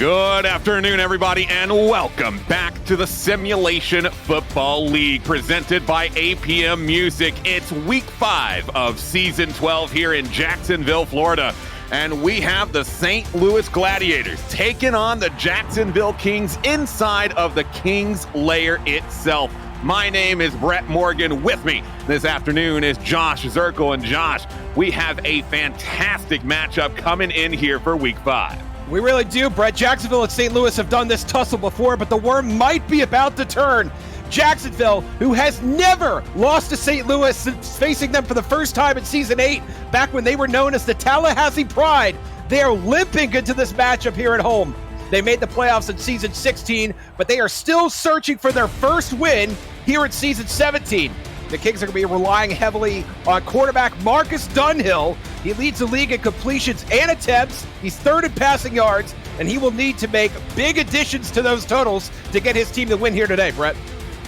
Good afternoon, everybody, and welcome back to the Simulation Football League presented by APM Music. It's week 5 of season 12 here in Jacksonville, Florida, and we have the St. Louis Gladiators taking on the Jacksonville Kings inside of the Kings lair itself. My name is Brett Morgan. With me this afternoon is Josh Zirkle. And Josh, we have a fantastic matchup coming in here for week 5. We really do, Brett. Jacksonville and St. Louis have done this tussle before, but the worm might be about to turn. Jacksonville, who has never lost to St. Louis since facing them for the first time in Season 8, back when they were known as the Tallahassee Pride, they are limping into this matchup here at home. They made the playoffs in Season 16, but they are still searching for their first win here in Season 17. The Kings are going to be relying heavily on quarterback Marcus Dunhill. He leads the league in completions and attempts. He's third in passing yards, and he will need to make big additions to those totals to get his team to win here today, Brett.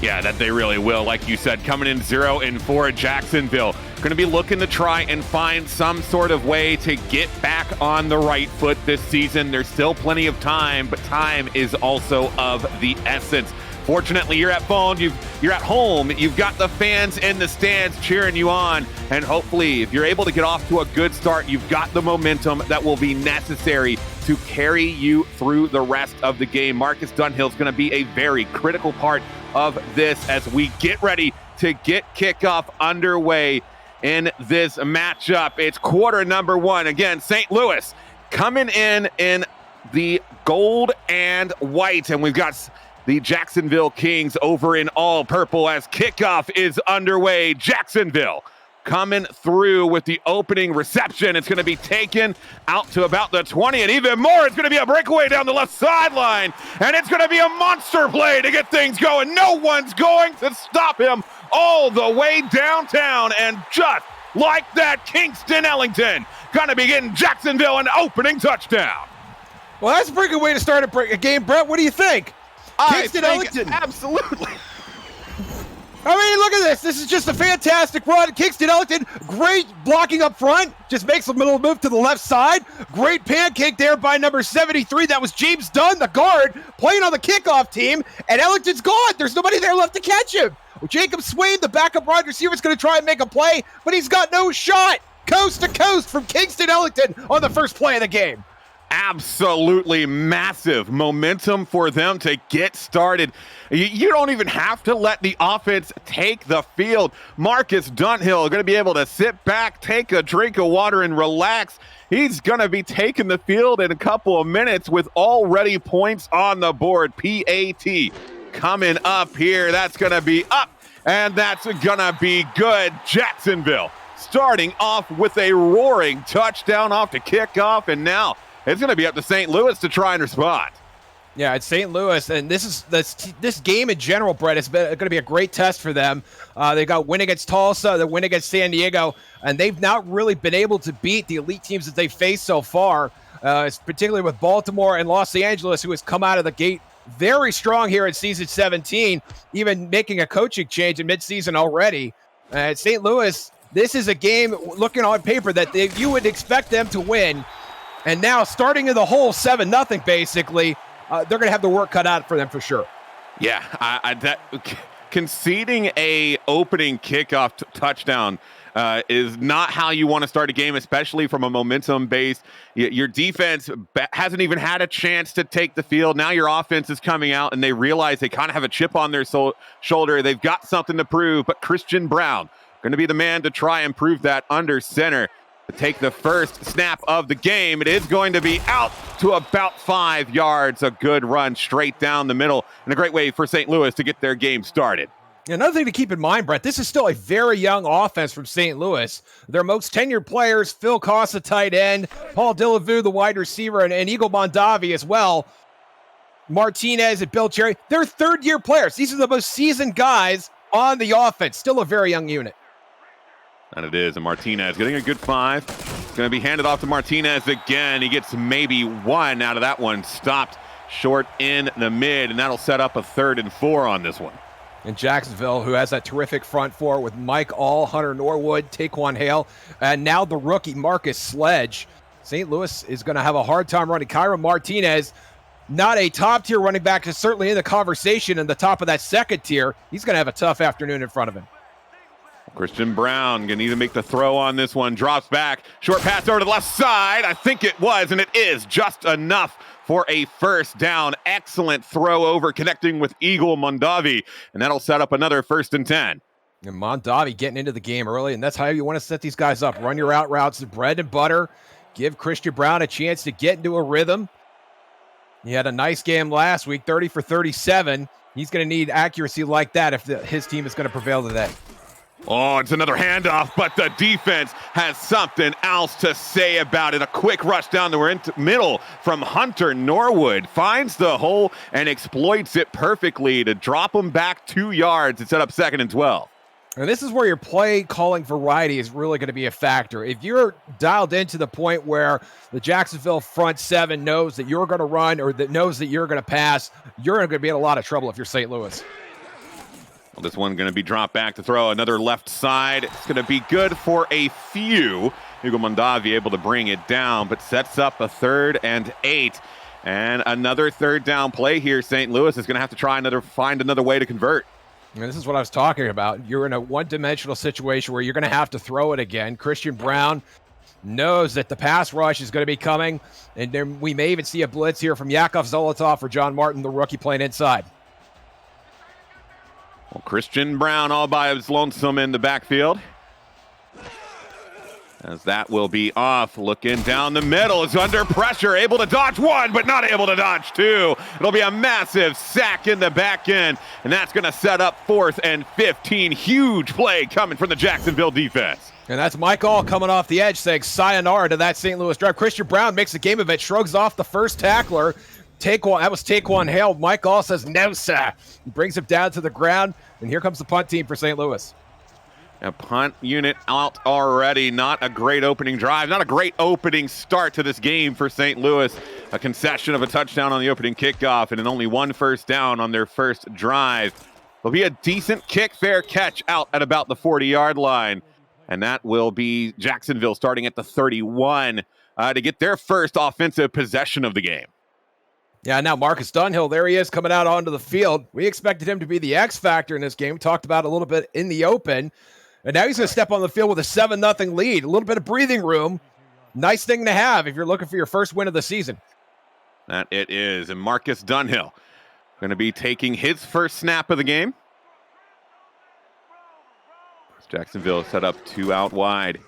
Yeah, that they really will. Like you said, coming in 0-4 at Jacksonville. Going to be looking to try and find some sort of way to get back on the right foot this season. There's still plenty of time, but time is also of the essence. Fortunately, you're at home, you've got the fans in the stands cheering you on, and hopefully, if you're able to get off to a good start, you've got the momentum that will be necessary to carry you through the rest of the game. Marcus Dunhill is going to be a very critical part of this as we get ready to get kickoff underway in this matchup. It's quarter number 1. Again, St. Louis coming in the gold and white, and we've got the Jacksonville Kings over in all purple as kickoff is underway. Jacksonville coming through with the opening reception. It's going to be taken out to about the 20, and even more, it's going to be a breakaway down the left sideline, and it's going to be a monster play to get things going. No one's going to stop him all the way downtown, and just like that, Kingston Ellington going to be getting Jacksonville an opening touchdown. Well, that's a pretty good way to start a game, Brett. What do you think? Kingston Ellington. Absolutely. I mean, look at this. This is just a fantastic run. Kingston Ellington, great blocking up front. Just makes a little move to the left side. Great pancake there by number 73. That was James Dunn, the guard, playing on the kickoff team. And Ellington's gone. There's nobody there left to catch him. Jacob Swain, the backup wide receiver, is going to try and make a play, but he's got no shot. Coast to coast from Kingston Ellington on the first play of the game. Absolutely massive momentum for them to get started. You don't even have to let the offense take the field. Marcus Dunhill going to be able to sit back, take a drink of water, and relax. He's going to be taking the field in a couple of minutes with already points on the board. PAT coming up here. That's going to be up, and that's going to be good. Jacksonville starting off with a roaring touchdown off to kick off, and now it's going to be up to St. Louis to try and respond. Yeah, it's St. Louis, and this game in general, Brett, is going to be a great test for them. They got win against Tulsa, the win against San Diego, and they've not really been able to beat the elite teams that they've faced so far, particularly with Baltimore and Los Angeles, who has come out of the gate very strong here in Season 17, even making a coaching change in midseason already. St. Louis, this is a game, looking on paper, that you would expect them to win. And now, starting in the hole, 7-0, basically, they're going to have the work cut out for them for sure. Yeah, conceding a opening kickoff touchdown is not how you want to start a game, especially from a momentum base. Your defense hasn't even had a chance to take the field. Now your offense is coming out, and they realize they kind of have a chip on their shoulder. They've got something to prove, but Christian Brown going to be the man to try and prove that under center. To take the first snap of the game, it is going to be out to about 5 yards. A good run straight down the middle, and a great way for St. Louis to get their game started. Another thing to keep in mind, Brett, this is still a very young offense from St. Louis. Their most tenured players, Phil Costa, tight end, Paul Delavu, the wide receiver, and Eagle Mondavi as well. Martinez and Bill Cherry, they're third-year players. These are the most seasoned guys on the offense. Still a very young unit. And it is, and Martinez getting a good 5. It's going to be handed off to Martinez again. He gets maybe 1 out of that one. Stopped short in the mid, and that'll set up a 3rd and 4 on this one. And Jacksonville, who has that terrific front four with Mike All, Hunter Norwood, Taquan Hale, and now the rookie Marcus Sledge. St. Louis is going to have a hard time running. Kyra Martinez not a top-tier running back, is certainly in the conversation in the top of that second tier. He's going to have a tough afternoon in front of him. Christian Brown going to need to make the throw on this one. Drops back. Short pass over to the left side. I think it was, and it is just enough for a first down. Excellent throw over, connecting with Eagle Mondavi, and that'll set up another 1st and 10. And Mondavi getting into the game early, and that's how you want to set these guys up. Run your out routes, bread and butter. Give Christian Brown a chance to get into a rhythm. He had a nice game last week, 30 for 37. He's going to need accuracy like that if his team is going to prevail today. Oh, it's another handoff, but the defense has something else to say about it. A quick rush down the middle from Hunter Norwood. Finds the hole and exploits it perfectly to drop him back 2 yards and set up 2nd and 12. And this is where your play calling variety is really going to be a factor. If you're dialed into the point where the Jacksonville front seven knows that you're going to run or that knows that you're going to pass, you're going to be in a lot of trouble if you're St. Louis. Well, this one going to be dropped back to throw. Another left side. It's going to be good for a few. Hugo Mondavi able to bring it down, but sets up a 3rd and 8. And another 3rd down play here. St. Louis is going to have to find another way to convert. And this is what I was talking about. You're in a one-dimensional situation where you're going to have to throw it again. Christian Brown knows that the pass rush is going to be coming, and then we may even see a blitz here from Yakov Zolotov or John Martin, the rookie, playing inside. Well, Christian Brown all by his lonesome in the backfield. As that will be off. Looking down the middle. Is under pressure. Able to dodge 1, but not able to dodge 2. It'll be a massive sack in the back end. And that's going to set up 4th and 15. Huge play coming from the Jacksonville defense. And that's Mike All coming off the edge saying sayonara to that St. Louis drive. Christian Brown makes the game of it. Shrugs off the first tackler. That was Taquan Hale. Mike All says, no, sir. He brings him down to the ground. And here comes the punt team for St. Louis. A punt unit out already. Not a great opening drive. Not a great opening start to this game for St. Louis. A concession of a touchdown on the opening kickoff and only 1 first down on their first drive. There'll be a decent kick, fair catch out at about the 40-yard line. And that will be Jacksonville starting at the 31 to get their first offensive possession of the game. Yeah, now Marcus Dunhill, there he is coming out onto the field. We expected him to be the X factor in this game. We talked about it a little bit in the open. And now he's going to step on the field with a 7-0 lead. A little bit of breathing room. Nice thing to have if you're looking for your first win of the season. That it is. And Marcus Dunhill going to be taking his first snap of the game. Jacksonville set up 2 out wide.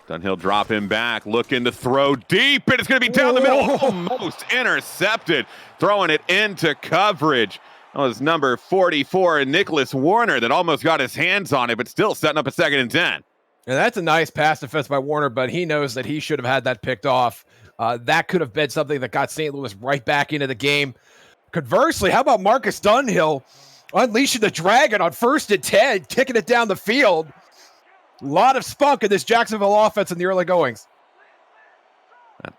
Dunhill drop him back, looking to throw deep, and it's going to be down the middle. Almost intercepted. Throwing it into coverage. That was number 44, Nicholas Warner, that almost got his hands on it, but still setting up a 2nd and 10. And that's a nice pass defense by Warner, but he knows that he should have had that picked off. That could have been something that got St. Louis right back into the game. Conversely, how about Marcus Dunhill unleashing the dragon on 1st and 10, kicking it down the field? A lot of spunk in this Jacksonville offense in the early goings.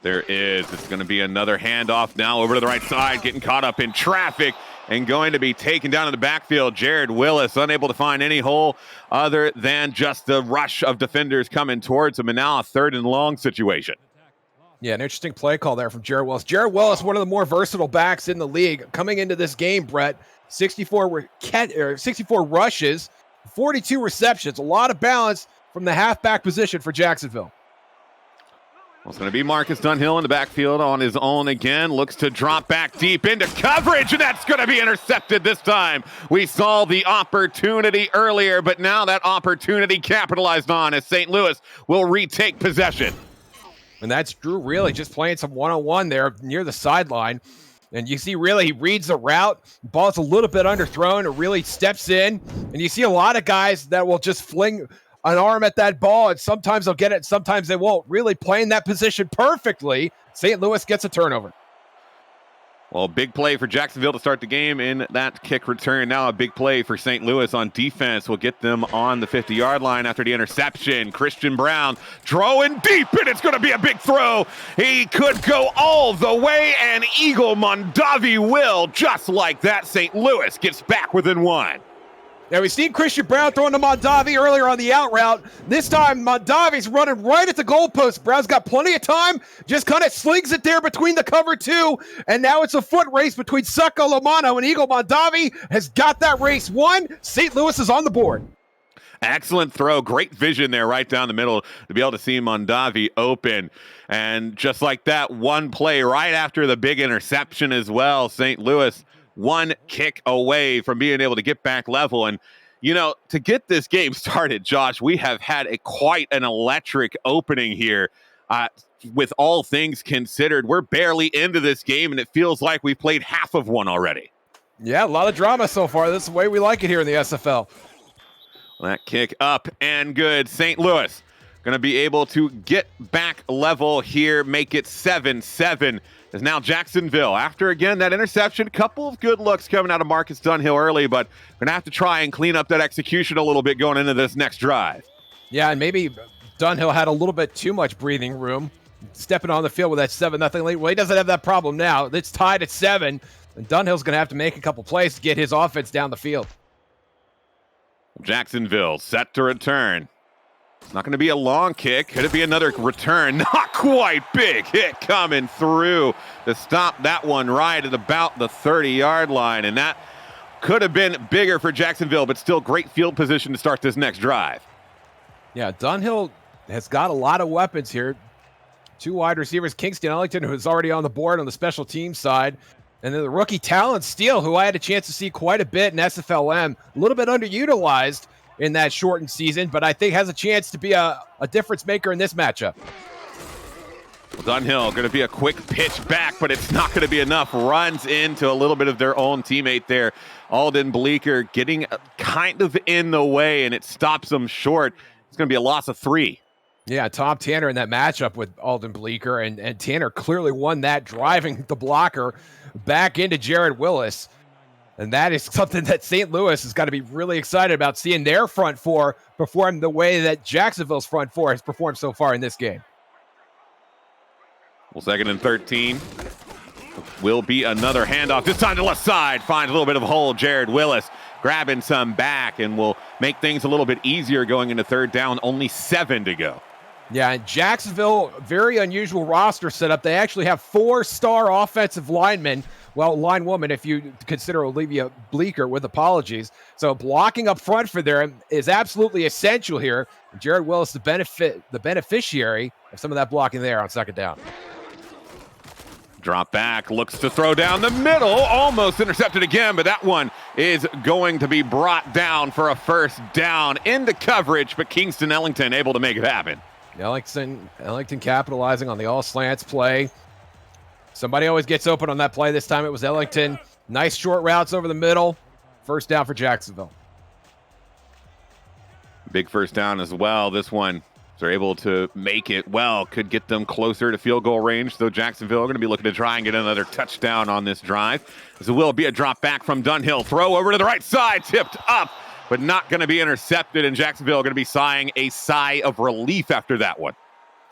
There is. It's going to be another handoff now over to the right side, getting caught up in traffic and going to be taken down in the backfield. Jared Willis unable to find any hole other than just the rush of defenders coming towards him, and now a 3rd and long situation. Yeah, an interesting play call there from Jared Willis. Jared Willis, one of the more versatile backs in the league. Coming into this game, Brett, 64 rushes, 42 receptions, a lot of balance from the halfback position for Jacksonville. Well, it's going to be Marcus Dunhill in the backfield on his own again. Looks to drop back deep into coverage, and that's going to be intercepted this time. We saw the opportunity earlier, but now that opportunity capitalized on as St. Louis will retake possession. And that's Drew really just playing some one-on-one there near the sideline. And you see really he reads the route. Ball's a little bit underthrown. It really steps in. And you see a lot of guys that will just fling an arm at that ball, and sometimes they'll get it, sometimes they won't. Really playing that position perfectly. St. Louis gets a turnover. Well, big play for Jacksonville to start the game in that kick return. Now a big play for St. Louis on defense will get them on the 50-yard line after the interception. Christian Brown throwing deep, and it's going to be a big throw. He could go all the way, and Eagle Mondavi will. Just like that, St. Louis gets back within 1. Now, we've seen Christian Brown throwing to Mondavi earlier on the out route. This time, Mondavi's running right at the goalpost. Brown's got plenty of time, just kind of slings it there between the cover two, and now it's a foot race between Succo Lomano and Eagle. Mondavi has got that race won. St. Louis is on the board. Excellent throw. Great vision there right down the middle to be able to see Mondavi open. And just like that, one play right after the big interception as well, St. Louis one kick away from being able to get back level. And, you know, to get this game started, Josh, we have had quite an electric opening here. With all things considered, we're barely into this game, and it feels like we've played half of one already. Yeah, a lot of drama so far. This is the way we like it here in the SFL. That kick up and good. St. Louis going to be able to get back level here, make it 7-7. Is now Jacksonville. After, again, that interception, couple of good looks coming out of Marcus Dunhill early, but going to have to try and clean up that execution a little bit going into this next drive. Yeah, and maybe Dunhill had a little bit too much breathing room, stepping on the field with that 7-0 lead. Well, he doesn't have that problem now. It's tied at 7, and Dunhill's going to have to make a couple plays to get his offense down the field. Jacksonville set to return. It's not going to be a long kick. Could it be another return? Not quite. Big hit coming through to stop that one right at about the 30-yard line. And that could have been bigger for Jacksonville, but still great field position to start this next drive. Yeah, Dunhill has got a lot of weapons here. Two wide receivers, Kingston Ellington, who's already on the board on the special team side. And then the rookie Talon Steele, who I had a chance to see quite a bit in SFLM, a little bit underutilized in that shortened season, but I think has a chance to be a difference maker in this matchup. Well, Dunhill going to be a quick pitch back, but it's not going to be enough. Runs into a little bit of their own teammate there. Alden Bleeker getting kind of in the way, and it stops them short. It's going to be a loss of 3. Yeah, Tom Tanner in that matchup with Alden Bleeker, and Tanner clearly won that, driving the blocker back into Jared Willis. And that is something that St. Louis has got to be really excited about, seeing their front four perform the way that Jacksonville's front four has performed so far in this game. Well, 2nd and 13. Will be another handoff. This time to the left side. Finds a little bit of a hole. Jared Willis grabbing some back and will make things a little bit easier going into 3rd down. Only 7 to go. Yeah, and Jacksonville, very unusual roster setup. They actually have 4-star offensive linemen. Well, linewoman, if you consider Olivia Bleeker, with apologies. So blocking up front for them is absolutely essential here. Jared Willis, the beneficiary of some of that blocking there on 2nd down. Drop back, looks to throw down the middle, almost intercepted again, but that one is going to be brought down for a 1st down into coverage, but Kingston Ellington able to make it happen. Ellington capitalizing on the all slants play. Somebody always gets open on that play. This time it was Ellington. Nice short routes over the middle. 1st down for Jacksonville. Big 1st down as well. This one, if they're able to make it well, could get them closer to field goal range. So Jacksonville are going to be looking to try and get another touchdown on this drive. This will be a drop back from Dunhill. Throw over to the right side, tipped up, but not going to be intercepted. And Jacksonville going to be sighing a sigh of relief after that one.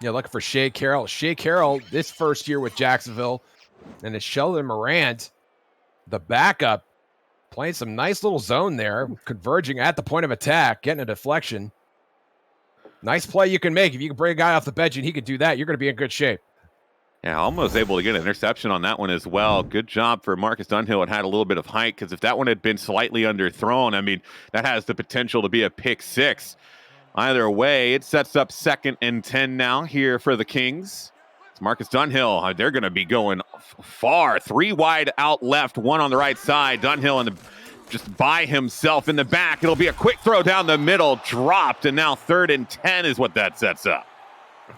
Yeah, looking for Shea Carroll. Shea Carroll, this first year with Jacksonville. And it's Sheldon Morant, the backup, playing some nice little zone there, converging at the point of attack, getting a deflection. Nice play you can make. If you can bring a guy off the bench and he can do that, you're going to be in good shape. Yeah, almost able to get an interception on that one as well. Good job for Marcus Dunhill. It had a little bit of height, because if that one had been slightly underthrown, I mean, that has the potential to be a pick 6. Either way, it sets up 2nd and 10 now here for the Kings. It's Marcus Dunhill. They're going to be going far. 3 wide out left, 1 on the right side. Dunhill just by himself in the back. It'll be a quick throw down the middle, dropped, and now 3rd and 10 is what that sets up.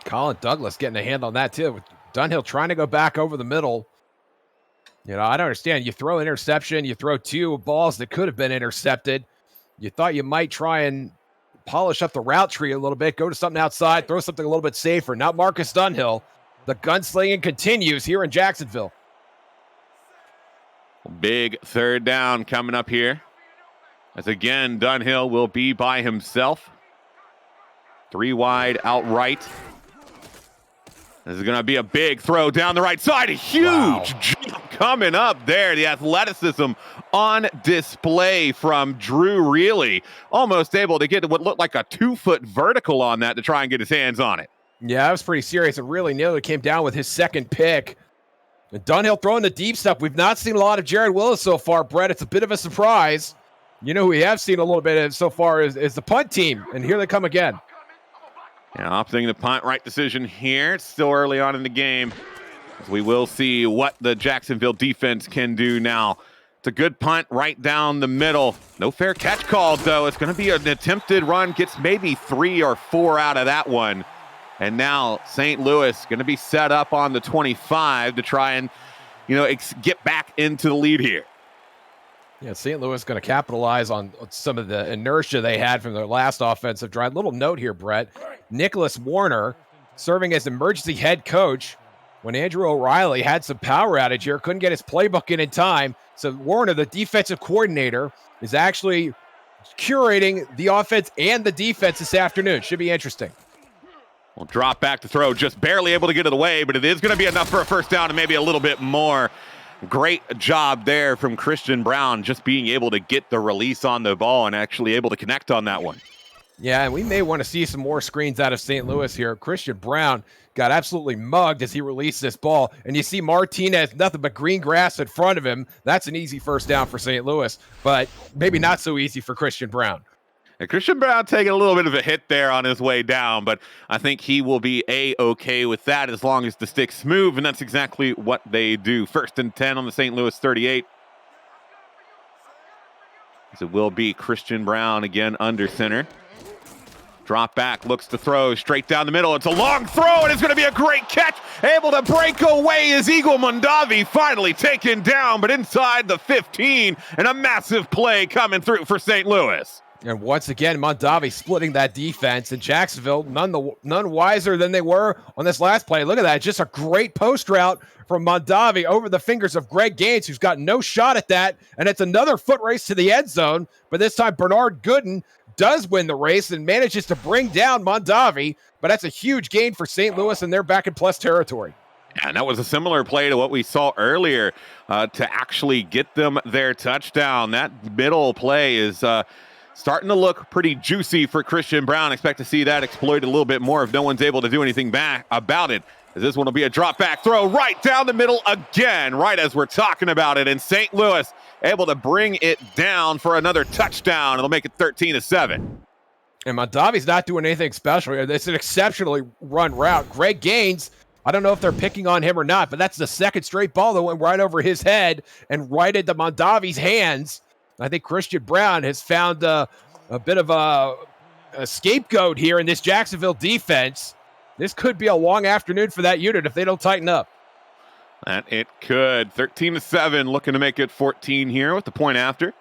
Colin Douglas getting a hand on that too. With Dunhill trying to go back over the middle. You know, I don't understand. You throw interception, you throw 2 balls that could have been intercepted. You thought you might try and polish up the route tree a little bit, go to something outside, throw something a little bit safer. Not Marcus Dunhill. The gunslinging continues here in Jacksonville. Big 3rd down coming up here. As again, Dunhill will be by himself. 3 wide outright. This is going to be a big throw down the right side. A huge jump coming up there. The athleticism on display from Drew Reilly. Almost able to get what looked like a 2-foot vertical on that to try and get his hands on it. Yeah, that was pretty serious. It really nearly came down with his second pick. And Dunhill throwing the deep stuff. We've not seen a lot of Jared Willis so far, Brett. It's a bit of a surprise. You know who we have seen a little bit of so far is the punt team, and here they come again. Yeah, opting the punt, right decision here. It's still early on in the game. We will see what the Jacksonville defense can do now. It's a good punt right down the middle. No fair catch called, though. It's going to be an attempted run. Gets maybe 3 or 4 out of that one. And now St. Louis going to be set up on the 25 to try and, get back into the lead here. Yeah, St. Louis going to capitalize on some of the inertia they had from their last offensive drive. Little note here, Brett. Nicholas Warner serving as emergency head coach when Andrew O'Reilly had some power outage here, couldn't get his playbook in time. So Warner, the defensive coordinator, is actually curating the offense and the defense this afternoon. Should be interesting. We'll drop back to throw, just barely able to get it away, but it is going to be enough for a first down and maybe a little bit more. Great job there from Christian Brown, just being able to get the release on the ball and actually able to connect on that one. Yeah, and we may want to see some more screens out of St. Louis here. Christian Brown got absolutely mugged as he released this ball. And you see Martinez, nothing but green grass in front of him. That's an easy first down for St. Louis, but maybe not so easy for Christian Brown. And Christian Brown taking a little bit of a hit there on his way down, but I think he will be A-okay with that as long as the sticks move, and that's exactly what they do. 1st and 10 on the St. Louis 38. As it will be Christian Brown again under center. Drop back, looks to throw straight down the middle. It's a long throw, and it's going to be a great catch. Able to break away is Eagle Mondavi, finally taken down, but inside the 15, and a massive play coming through for St. Louis. And once again, Mondavi splitting that defense, and Jacksonville none wiser than they were on this last play. Look at that. Just a great post route from Mondavi over the fingers of Greg Gaines, who's got no shot at that. And it's another foot race to the end zone. But this time, Bernard Gooden does win the race and manages to bring down Mondavi. But that's a huge gain for St. Louis, and they're back in plus territory. And that was a similar play to what we saw earlier to actually get them their touchdown. That middle play is starting to look pretty juicy for Christian Brown. Expect to see that exploited a little bit more if no one's able to do anything back about it. As this one will be a drop back throw right down the middle again, right as we're talking about it. And St. Louis able to bring it down for another touchdown. It'll make it 13-7. And Mondavi's not doing anything special here. It's an exceptionally run route. Greg Gaines, I don't know if they're picking on him or not, but that's the second straight ball that went right over his head and right into Mondavi's hands. I think Christian Brown has found a bit of a scapegoat here in this Jacksonville defense. This could be a long afternoon for that unit if they don't tighten up. And it could. 13-7, looking to make it 14 here with the point after.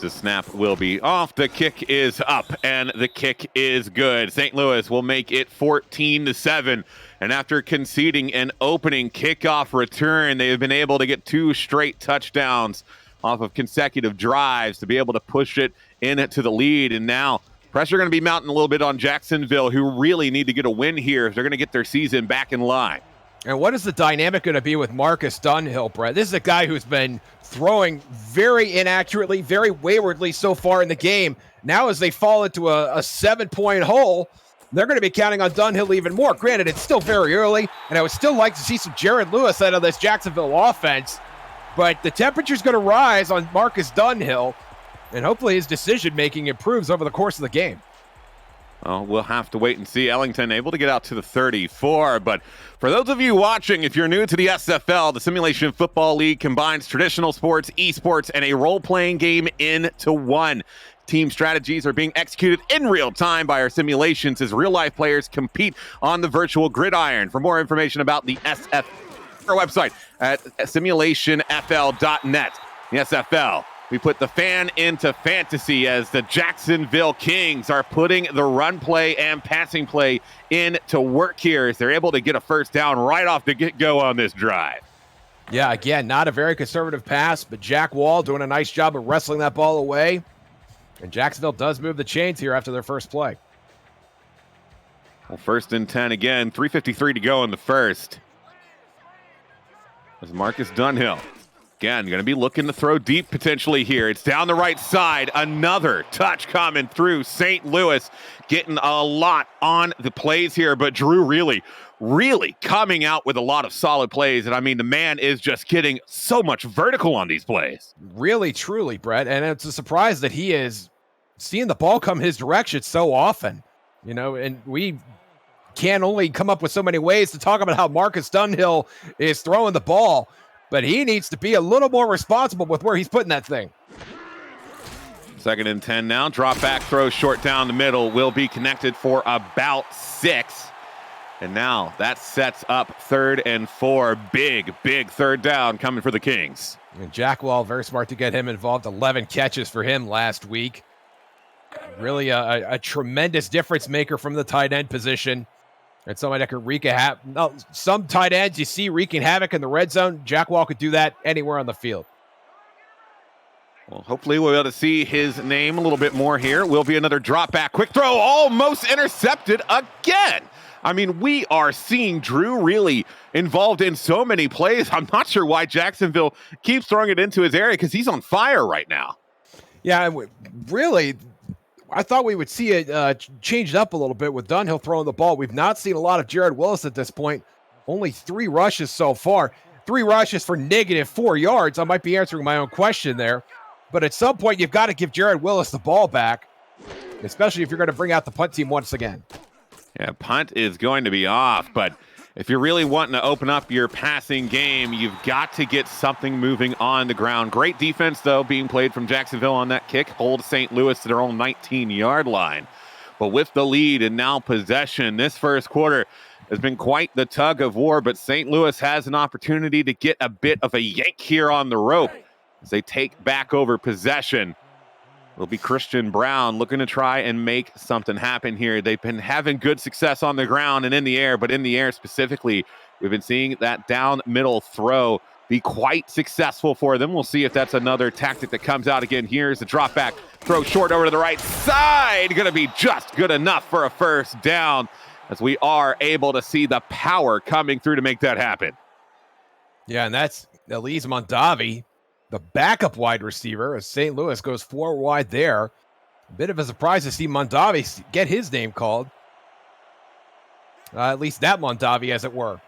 The snap will be off. The kick is up, and the kick is good. St. Louis will make it 14-7. And after conceding an opening kickoff return, they have been able to get 2 straight touchdowns off of consecutive drives to be able to push it into the lead. And now pressure going to be mounting a little bit on Jacksonville, who really need to get a win here if they're going to get their season back in line. And what is the dynamic going to be with Marcus Dunhill, Brett? This is a guy who's been throwing very inaccurately, very waywardly so far in the game. Now as they fall into a 7-point hole, they're going to be counting on Dunhill even more. Granted, it's still very early, and I would still like to see some Jared Lewis out of this Jacksonville offense, but the temperature's going to rise on Marcus Dunhill, and hopefully his decision-making improves over the course of the game. Well, we'll have to wait and see. Ellington able to get out to the 34, but for those of you watching, if you're new to the SFL, the Simulation Football League combines traditional sports, esports, and a role-playing game into one. Team strategies are being executed in real time by our simulations as real-life players compete on the virtual gridiron. For more information about the SFL, our website at simulationfl.net. The SFL, we put the fan into fantasy as the Jacksonville Kings are putting the run play and passing play into work here as they're able to get a first down right off the get-go on this drive. Yeah, again, not a very conservative pass, but Jack Wall doing a nice job of wrestling that ball away. And Jacksonville does move the chains here after their first play. Well, 1st and 10 again, 3:53 to go in the first. as Marcus Dunhill. Again, going to be looking to throw deep potentially here. It's down the right side. Another touch coming through. St. Louis getting a lot on the plays here, but Drew really coming out with a lot of solid plays. And I mean, the man is just getting so much vertical on these plays. Really, truly, Brett. And it's a surprise that he is seeing the ball come his direction so often. You know, and we can only come up with so many ways to talk about how Marcus Dunhill is throwing the ball. But he needs to be a little more responsible with where he's putting that thing. 2nd and 10 now. Drop back throw short down the middle will be connected for about 6. And now that sets up 3rd and 4. Big 3rd down coming for the Kings. And Jack Wall, very smart to get him involved. 11 catches for him last week. Really a tremendous difference maker from the tight end position. And somebody that could wreak some tight ends you see wreaking havoc in the red zone. Jack Wall could do that anywhere on the field. Well, hopefully we'll be able to see his name a little bit more here. Will be another drop back. Quick throw, almost intercepted again. I mean, we are seeing Drew really involved in so many plays. I'm not sure why Jacksonville keeps throwing it into his area because he's on fire right now. Yeah, really, I thought we would see it changed up a little bit with Dunhill throwing the ball. We've not seen a lot of Jared Willis at this point. Only 3 rushes so far. 3 rushes for -4 yards. I might be answering my own question there. But at some point, you've got to give Jared Willis the ball back, especially if you're going to bring out the punt team once again. Yeah, punt is going to be off, but if you're really wanting to open up your passing game, you've got to get something moving on the ground. Great defense, though, being played from Jacksonville on that kick. Hold St. Louis to their own 19-yard line. But with the lead and now possession, this first quarter has been quite the tug of war, but St. Louis has an opportunity to get a bit of a yank here on the rope as they take back over possession. It'll be Christian Brown looking to try and make something happen here. They've been having good success on the ground and in the air, but in the air specifically, we've been seeing that down middle throw be quite successful for them. We'll see if that's another tactic that comes out again. Here's the drop back, throw short over to the right side. Going to be just good enough for a first down as we are able to see the power coming through to make that happen. Yeah, and that's Elise Mondavi, the backup wide receiver, as St. Louis goes 4 wide there. A bit of a surprise to see Mondavi get his name called. At least that Mondavi, as it were.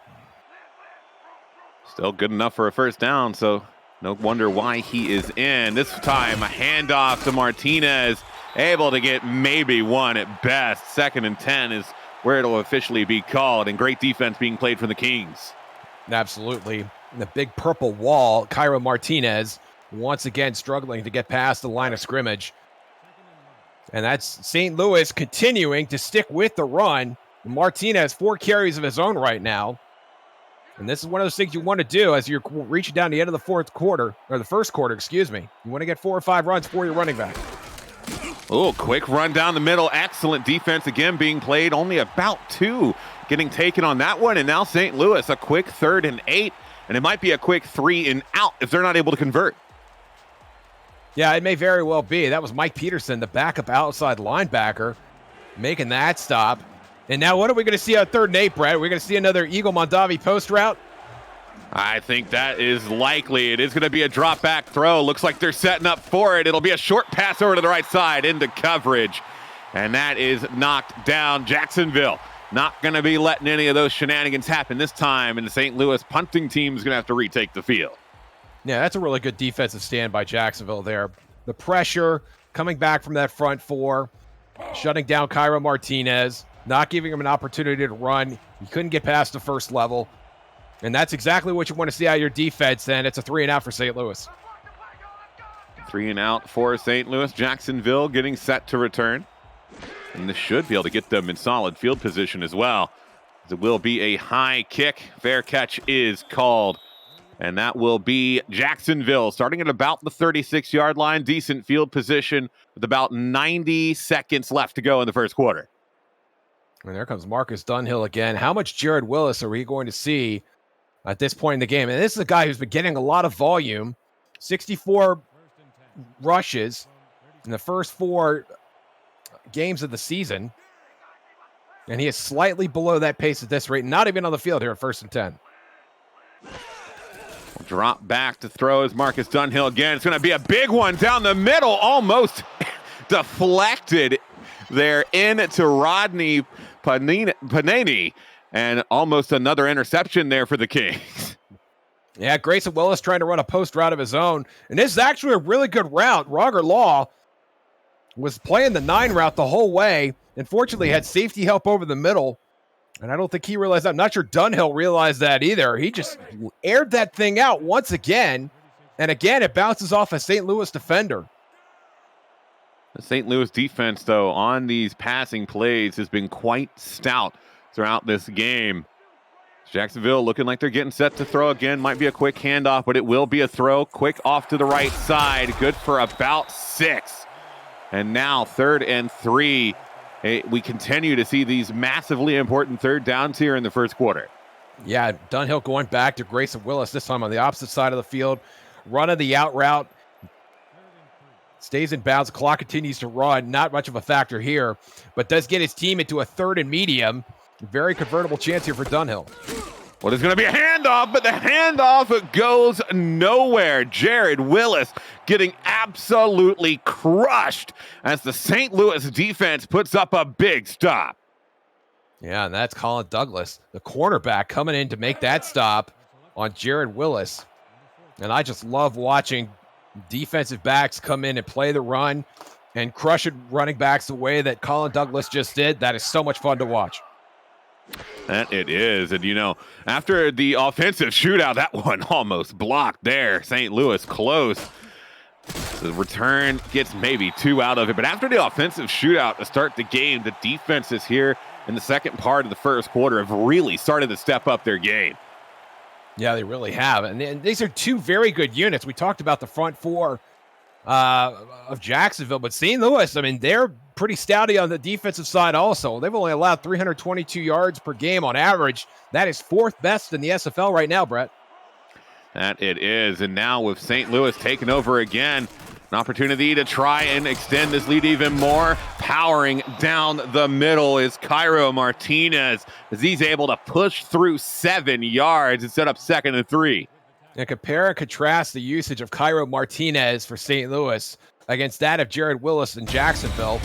Still good enough for a first down, so no wonder why he is in. This time, a handoff to Martinez, able to get maybe one at best. 2nd and 10 is where it'll officially be called, and great defense being played from the Kings. Absolutely. The big purple wall, Cairo Martinez, once again struggling to get past the line of scrimmage. And that's St. Louis continuing to stick with the run. Martinez, 4 carries of his own right now. And this is one of those things you want to do as you're reaching down the end of the first quarter. You want to get 4 or 5 runs for your running back. Oh, quick run down the middle. Excellent defense again being played. Only about 2 getting taken on that one. And now St. Louis, a quick 3rd and 8. And it might be a quick 3 and out if they're not able to convert. Yeah, it may very well be. That was Mike Peterson, the backup outside linebacker, making that stop. And now what are we going to see on 3rd and 8, Brad? Are we going to see another Eagle Mondavi post route? I think that is likely. It is going to be a drop back throw. Looks like they're setting up for it. It'll be a short pass over to the right side into coverage. And that is knocked down. Jacksonville not going to be letting any of those shenanigans happen this time, and the St. Louis punting team is going to have to retake the field. Yeah, that's a really good defensive stand by Jacksonville there. The pressure coming back from that front 4, shutting down Cairo Martinez, not giving him an opportunity to run. He couldn't get past the first level, and that's exactly what you want to see out of your defense, and it's a 3 and out for St. Louis. 3 and out for St. Louis. Jacksonville getting set to return. And this should be able to get them in solid field position as well. It will be a high kick. Fair catch is called. And that will be Jacksonville starting at about the 36-yard line. Decent field position with about 90 seconds left to go in the first quarter. And there comes Marcus Dunhill again. How much Jared Willis are we going to see at this point in the game? And this is a guy who's been getting a lot of volume. 64 rushes in the first 4 games of the season, and he is slightly below that pace at this rate, not even on the field here at 1st and 10. Drop back to throw as Marcus Dunhill again. It's going to be a big one down the middle, almost deflected there into Rodney Panini, and almost another interception there for the Kings. Yeah, Grayson Willis trying to run a post route of his own, and this is actually a really good route. Roger Law was playing the 9 route the whole way. Unfortunately, had safety help over the middle, and I don't think he realized that. I'm not sure Dunhill realized that either. He just aired that thing out once again, and again, it bounces off a St. Louis defender. The St. Louis defense, though, on these passing plays has been quite stout throughout this game. Jacksonville looking like they're getting set to throw again. Might be a quick handoff, but it will be a throw. Quick off to the right side. Good for about 6. And now 3rd and 3. We continue to see these massively important third downs here in the first quarter. Yeah, Dunhill going back to Grayson Willis, this time on the opposite side of the field. Running the out route. Stays in bounds. The clock continues to run. Not much of a factor here, but does get his team into a 3rd and medium. Very convertible chance here for Dunhill. Well, there's going to be a handoff, but the handoff goes nowhere. Jared Willis getting absolutely crushed as the St. Louis defense puts up a big stop. Yeah, and that's Colin Douglas, the cornerback, coming in to make that stop on Jared Willis. And I just love watching defensive backs come in and play the run and crush it running backs the way that Colin Douglas just did. That is so much fun to watch. That it is. And, you know, after the offensive shootout, that one almost blocked there. St. Louis close. The return gets maybe 2 out of it. But after the offensive shootout to start the game, the defenses here in the second part of the first quarter have really started to step up their game. Yeah, they really have. And these are 2 very good units. We talked about the front 4 of Jacksonville, but St. Louis, I mean, they're pretty stouty on the defensive side also. They've only allowed 322 yards per game on average. That is 4th best in the SFL right now, Brett. That it is. And now with St. Louis taking over again, an opportunity to try and extend this lead even more. Powering down the middle is Cairo Martinez as he's able to push through 7 yards and set up 2nd and 3. And compare and contrast the usage of Cairo Martinez for St. Louis against that of Jared Willis in Jacksonville.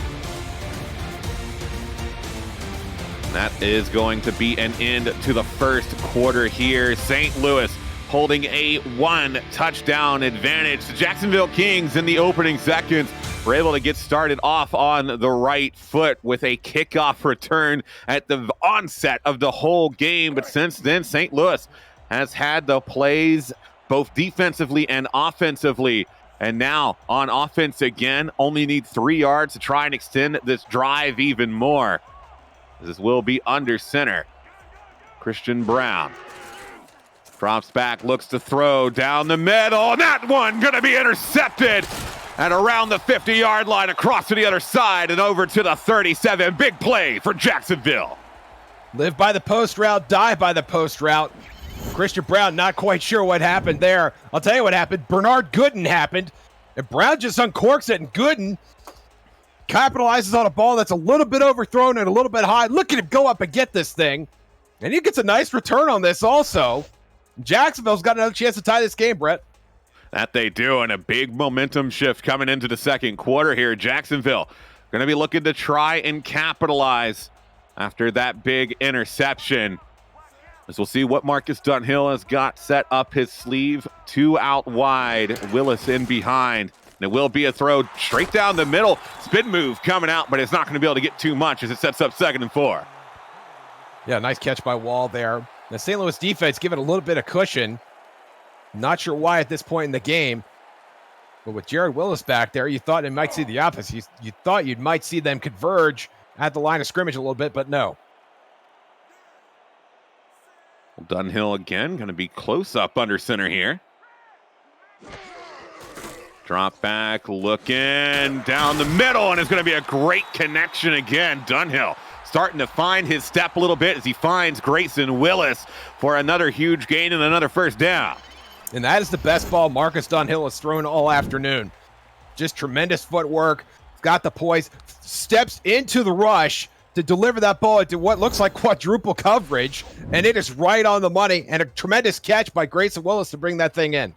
That is going to be an end to the first quarter here. St. Louis holding a 1-touchdown advantage. The Jacksonville Kings in the opening seconds were able to get started off on the right foot with a kickoff return at the onset of the whole game. But since then, St. Louis has had the plays both defensively and offensively. And now on offense again, only need 3 yards to try and extend this drive even more. This will be under center. Christian Brown drops back, looks to throw down the middle. And that one going to be intercepted at around the 50-yard line, across to the other side and over to the 37. Big play for Jacksonville. Live by the post route, die by the post route. Christian Brown not quite sure what happened there. I'll tell you what happened. Bernard Gooden happened, and Brown just uncorks it, and Gooden capitalizes on a ball that's a little bit overthrown and a little bit high. Look at him go up and get this thing, and he gets a nice return on this also. Jacksonville's got another chance to tie this game, Brett. That they do, and a big momentum shift coming into the second quarter here. Jacksonville going to be looking to try and capitalize after that big interception. As we'll see what Marcus Dunhill has got set up his sleeve. 2 out wide, Willis in behind. And it will be a throw straight down the middle. Spin move coming out, but it's not going to be able to get too much as it sets up 2nd and 4. Yeah, nice catch by Wall there. The St. Louis defense giving a little bit of cushion. Not sure why at this point in the game. But with Jared Willis back there, you thought you might see the opposite. You thought you might see them converge at the line of scrimmage a little bit, but no. Dunhill again, going to be close up under center here. Drop back, looking down the middle, and it's going to be a great connection again. Dunhill starting to find his step a little bit as he finds Grayson Willis for another huge gain and another first down. And that is the best ball Marcus Dunhill has thrown all afternoon. Just tremendous footwork, got the poise, steps into the rush, to deliver that ball into what looks like quadruple coverage, and it is right on the money, and a tremendous catch by Grayson Willis to bring that thing in.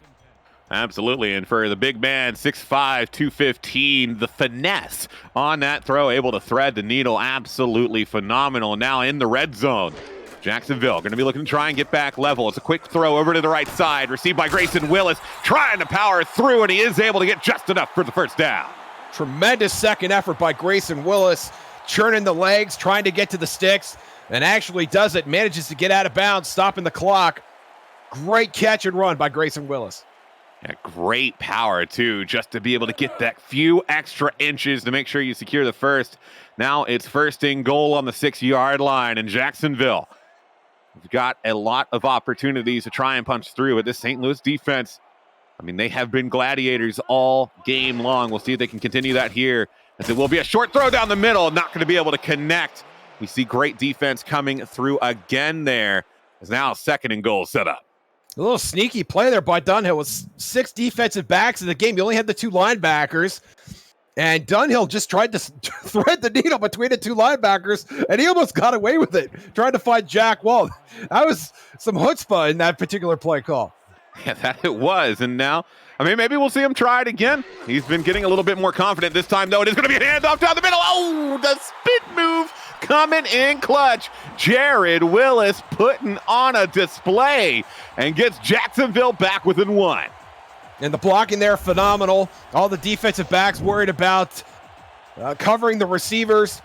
Absolutely, and for the big man, 6'5", 215, the finesse on that throw, able to thread the needle, absolutely phenomenal. Now in the red zone, Jacksonville going to be looking to try and get back level. It's a quick throw over to the right side, received by Grayson Willis, trying to power through, and he is able to get just enough for the first down. Tremendous second effort by Grayson Willis, churning the legs, trying to get to the sticks, and actually does it, manages to get out of bounds, stopping the clock. Great catch and run by Grayson Willis. Yeah, great power, too, just to be able to get that few extra inches to make sure you secure the first. Now it's first and goal on the 6-yard line, and Jacksonville, we've got a lot of opportunities to try and punch through, but this St. Louis defense, I mean, they have been gladiators all game long. We'll see if they can continue that here, as it will be a short throw down the middle, not going to be able to connect. We see great defense coming through again there, as now second and goal set up. A little sneaky play there by Dunhill with 6 defensive backs in the game. You only had the 2 linebackers, and Dunhill just tried to thread the needle between the 2 linebackers, and he almost got away with it, trying to find Jack Wall. That was some chutzpah in that particular play call. Yeah, that it was, and now, I mean, maybe we'll see him try it again. He's been getting a little bit more confident this time, though. It is going to be a handoff down the middle. Oh, the spin move coming in clutch. Jared Willis putting on a display and gets Jacksonville back within 1. And the blocking there, phenomenal. All the defensive backs worried about covering the receivers,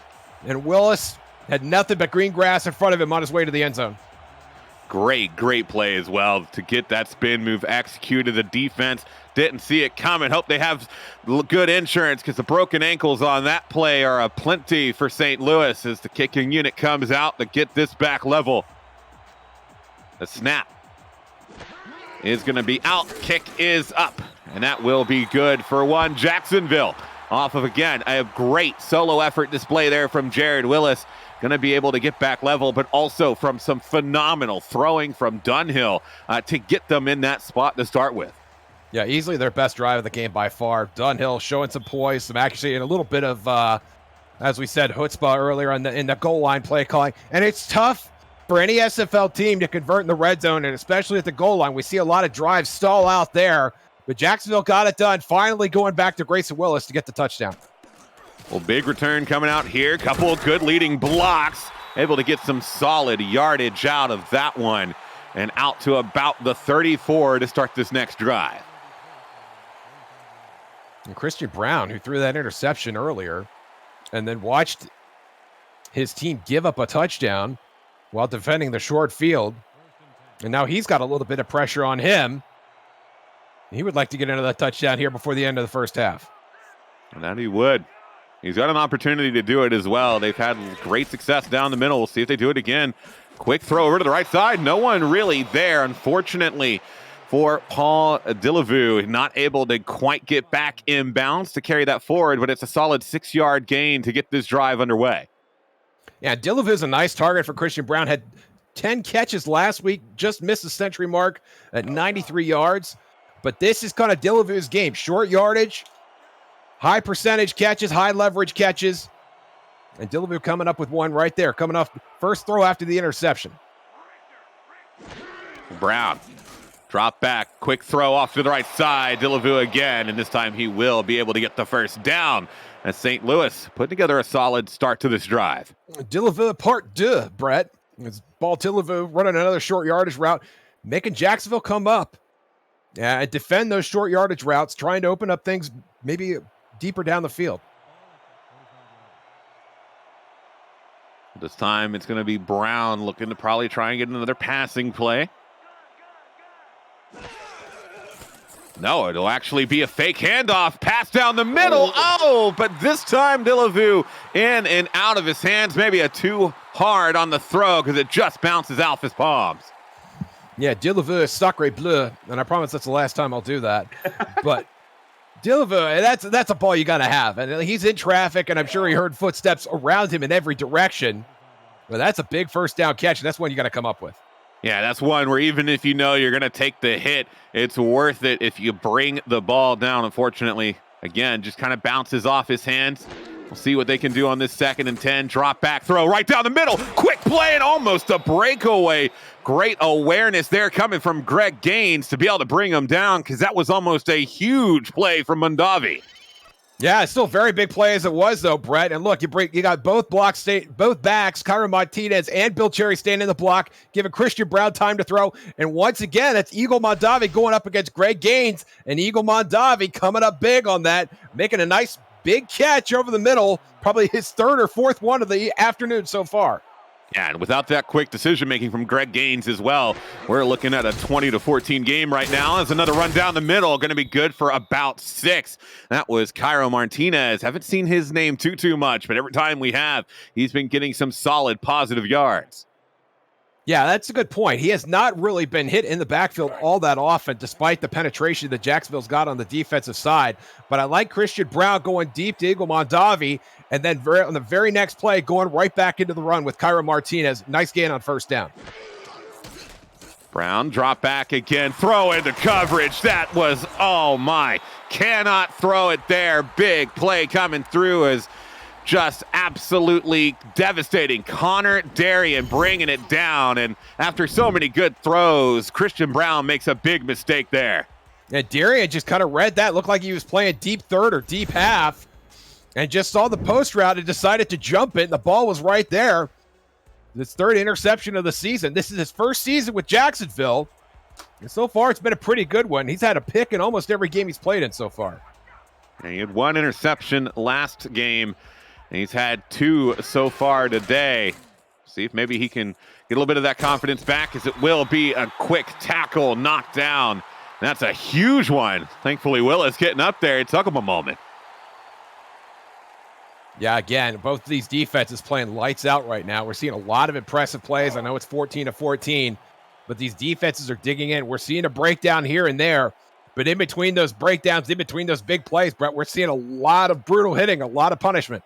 and Willis had nothing but green grass in front of him on his way to the end zone. Great play as well to get that spin move executed. The defense didn't see it coming. Hope they have good insurance, because the broken ankles on that play are a plenty for St. Louis as the kicking unit comes out to get this back level. The snap is going to be out. Kick is up, and that will be good for 1. Jacksonville off of, again, a great solo effort display there from Jared Willis. Going to be able to get back level, but also from some phenomenal throwing from Dunhill to get them in that spot to start with. Yeah, easily their best drive of the game by far. Dunhill showing some poise, some accuracy, and a little bit of, as we said, chutzpah earlier in the goal line play calling. And it's tough for any SFL team to convert in the red zone, and especially at the goal line. We see a lot of drives stall out there, but Jacksonville got it done, finally going back to Grayson Willis to get the touchdown. Well, big return coming out here. Couple of good leading blocks. Able to get some solid yardage out of that one, and out to about the 34 to start this next drive. And Christian Brown, who threw that interception earlier, and then watched his team give up a touchdown while defending the short field. And now he's got a little bit of pressure on him. He would like to get another touchdown here before the end of the first half. And that he would. He's got an opportunity to do it as well. They've had great success down the middle. We'll see if they do it again. Quick throw over to the right side. No one really there, unfortunately, for Paul Delavu. Not able to quite get back inbounds to carry that forward, but it's a solid 6-yard gain to get this drive underway. Yeah, Delavu is a nice target for Christian Brown. Had 10 catches last week, just missed the century mark at 93 yards. But this is kind of Delavu's game. Short yardage, high percentage catches, high leverage catches. And Delavu coming up with one right there, coming off first throw after the interception. Brown, drop back, quick throw off to the right side. Delavu again, and this time he will be able to get the first down. As St. Louis put together a solid start to this drive. Delavu part deux, Brett. It's ball Delavu running another short yardage route, making Jacksonville come up and defend those short yardage routes, trying to open up things maybe deeper down the field. This time it's going to be Brown looking to probably try and get another passing play. No, it'll actually be a fake handoff, pass down the middle. Oh, but this time Delavu in and out of his hands. Maybe a too hard on the throw because it just bounces off his palms. Yeah, Delavu is sacré bleu, and I promise that's the last time I'll do that. But Delavu, that's a ball you got to have. And he's in traffic, and I'm sure he heard footsteps around him in every direction. But that's a big first down catch, and that's one you got to come up with. Yeah, that's one where even if you know you're going to take the hit, it's worth it if you bring the ball down. Unfortunately, again, just kind of bounces off his hands. We'll see what they can do on this 2nd and 10. Drop back throw right down the middle. Quick play and almost a breakaway. Great awareness there coming from Greg Gaines to be able to bring him down, because that was almost a huge play from Mondavi. Yeah, it's still a very big play as it was, though, Brett. And look, you got both backs, Kyron Martinez and Bill Cherry staying in the block, giving Christian Brown time to throw. And once again, that's Eagle Mondavi going up against Greg Gaines, and Eagle Mondavi coming up big on that, making a nice big catch over the middle, probably his 3rd or 4th one of the afternoon so far. Yeah, and without that quick decision-making from Greg Gaines as well, we're looking at a 20-14 game right now. There's another run down the middle, going to be good for about 6. That was Cairo Martinez. Haven't seen his name too much, but every time we have, he's been getting some solid positive yards. Yeah, that's a good point. He has not really been hit in the backfield all that often, despite the penetration that Jacksonville's got on the defensive side. But I like Christian Brown going deep to Eagle Mondavi, and then on the very next play, going right back into the run with Kyra Martinez. Nice gain on 1st down. Brown drop back again, throw into coverage. That was, oh my, cannot throw it there. Big play coming through as just absolutely devastating. Connor Darien bringing it down, and after so many good throws, Christian Brown makes a big mistake there. And Darien just kind of read that. Looked like he was playing deep 3rd or deep half, and just saw the post route and decided to jump it, and the ball was right there. His 3rd interception of the season. This is his 1st season with Jacksonville, and so far it's been a pretty good one. He's had a pick in almost every game he's played in so far. And he had 1 interception last game, and he's had 2 so far today. See if maybe he can get a little bit of that confidence back, as it will be a quick tackle, knockdown. That's a huge one. Thankfully, Willis getting up there. It took him a moment. Yeah, again, both of these defenses playing lights out right now. We're seeing a lot of impressive plays. I know it's 14-14, but these defenses are digging in. We're seeing a breakdown here and there, but in between those breakdowns, in between those big plays, Brett, we're seeing a lot of brutal hitting, a lot of punishment.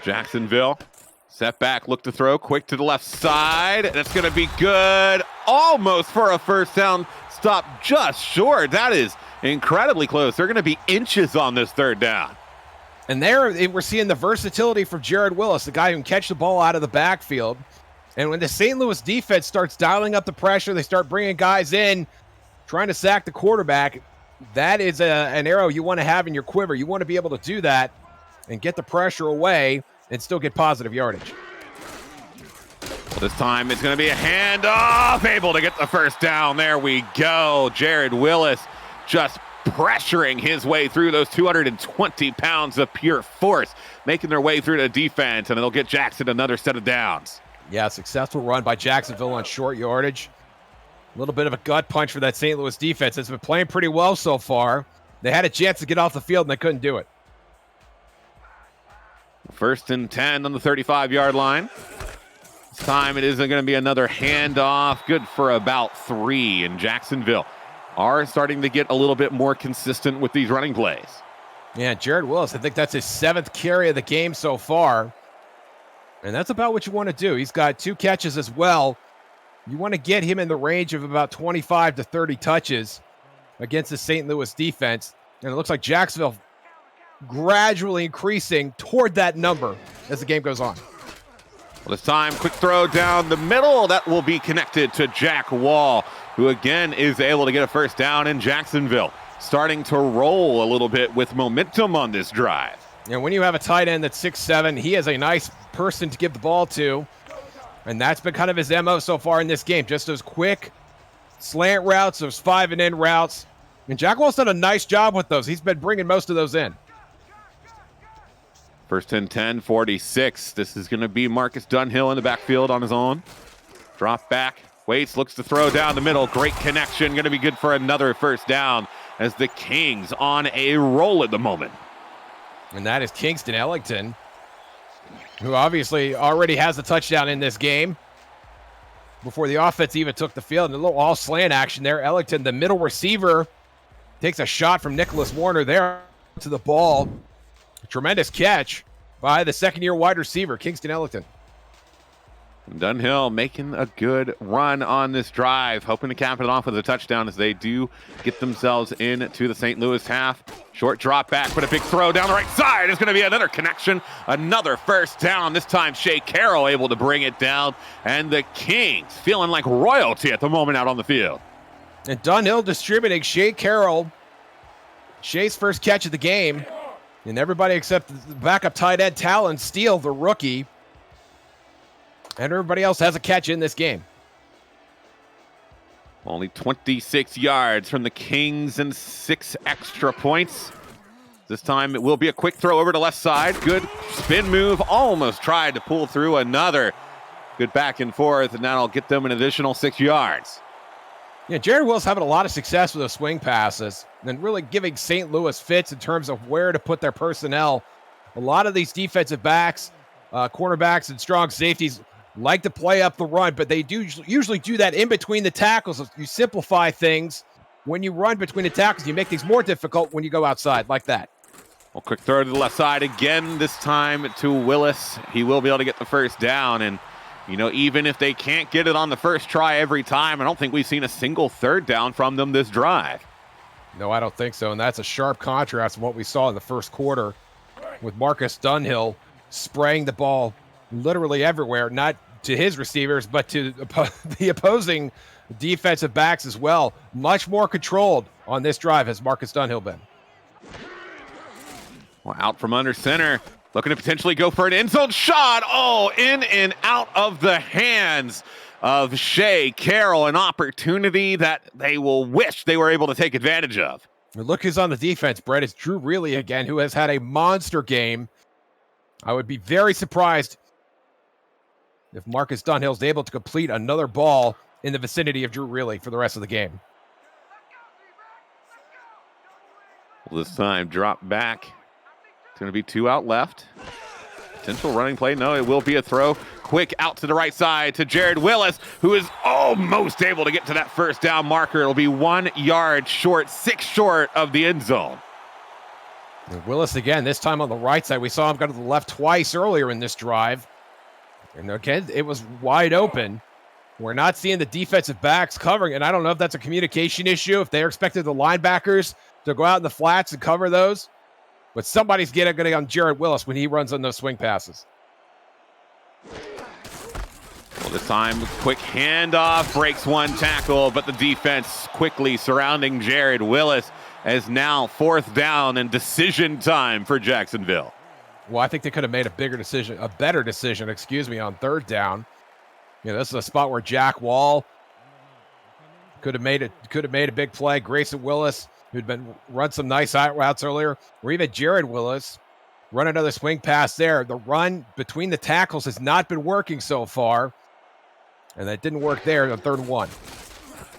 Jacksonville, set back, look to throw, quick to the left side. That's going to be good. Almost for a 1st down. Stop just short. That is incredibly close. They're going to be inches on this 3rd down. And there we're seeing the versatility from Jared Willis, the guy who can catch the ball out of the backfield. And when the St. Louis defense starts dialing up the pressure, they start bringing guys in, trying to sack the quarterback. That is an arrow you want to have in your quiver. You want to be able to do that and get the pressure away and still get positive yardage. Well, this time it's going to be a handoff, able to get the 1st down. There we go. Jared Willis just pressuring his way through those 220 pounds of pure force, making their way through the defense, and it'll get Jackson another set of downs. Yeah, successful run by Jacksonville on short yardage. A little bit of a gut punch for that St. Louis defense. It's been playing pretty well so far. They had a chance to get off the field, and they couldn't do it. 1st and 10 on the 35-yard line. This time it isn't going to be another handoff. Good for about 3, and Jacksonville are starting to get a little bit more consistent with these running plays. Yeah, Jared Willis, I think that's his 7th carry of the game so far. And that's about what you want to do. He's got 2 catches as well. You want to get him in the range of about 25 to 30 touches against the St. Louis defense. And it looks like Jacksonville gradually increasing toward that number as the game goes on. Well, this time, quick throw down the middle. That will be connected to Jack Wall, who again is able to get a 1st down in Jacksonville. Starting to roll a little bit with momentum on this drive. And when you have a tight end that's 6'7", he is a nice person to give the ball to. And that's been kind of his MO so far in this game. Just those quick slant routes, those 5-and-in routes. And Jack Wall's done a nice job with those. He's been bringing most of those in. 1st and 10, 46. This is going to be Marcus Dunhill in the backfield on his own. Drop back, waits, looks to throw down the middle. Great connection, going to be good for another 1st down as the Kings on a roll at the moment. And that is Kingston Ellington, who obviously already has a touchdown in this game before the offense even took the field. And a little all slant action there. Ellington, the middle receiver, takes a shot from Nicholas Warner there to the ball. A tremendous catch by the 2nd-year wide receiver, Kingston Ellington. Dunhill making a good run on this drive, hoping to cap it off with a touchdown as they do get themselves into the St. Louis half. Short drop back, but a big throw down the right side is going to be another connection, another first down. This time Shea Carroll able to bring it down, and the Kings feeling like royalty at the moment out on the field. And Dunhill distributing Shea Carroll. Shea's first catch of the game, and everybody except the backup tight end Talon Steele, the rookie. And everybody else has a catch in this game. Only 26 yards from the Kings and 6 extra points. This time it will be a quick throw over to left side. Good spin move. Almost tried to pull through another. Good back and forth, and that'll get them an additional 6 yards. Yeah, Jared Wills having a lot of success with those swing passes and really giving St. Louis fits in terms of where to put their personnel. A lot of these defensive backs, cornerbacks, and strong safeties like to play up the run, but they do usually do that in between the tackles. You simplify things. When you run between the tackles, you make things more difficult when you go outside like that. Well, quick throw to the left side again, this time to Willis. He will be able to get the first down, and you know, even if they can't get it on the first try every time, I don't think we've seen a single third down from them this drive. No, I don't think so, and that's a sharp contrast from what we saw in the first quarter with Marcus Dunhill spraying the ball literally everywhere, not to his receivers, but to the opposing defensive backs as well. Much more controlled on this drive has Marcus Dunhill been. Well, out from under center, looking to potentially go for an end zone shot. Oh, in and out of the hands of Shea Carroll, an opportunity that they will wish they were able to take advantage of. Look who's on the defense, Brett. It's Drew Reilly again, who has had a monster game. I would be very surprised if Marcus Dunhill is able to complete another ball in the vicinity of Drew Reilly for the rest of the game. Well, this time, drop back. It's going to be 2 out left. Potential running play. No, it will be a throw. Quick out to the right side to Jared Willis, who is almost able to get to that first down marker. It'll be 1 yard short, 6 short of the end zone. And Willis again, this time on the right side. We saw him go to the left twice earlier in this drive. And again, it was wide open. We're not seeing the defensive backs covering, and I don't know if that's a communication issue, if they're expecting the linebackers to go out in the flats and cover those. But somebody's getting on Jared Willis when he runs on those swing passes. Well, this time, quick handoff, breaks one tackle, but the defense quickly surrounding Jared Willis as now 4th down and decision time for Jacksonville. Well, I think they could have made a better decision, on 3rd down. You know, this is a spot where Jack Wall could have made a big play. Grayson Willis, who'd been run some nice out routes earlier, or even Jared Willis, run another swing pass there. The run between the tackles has not been working so far, and that didn't work there on 3rd and 1.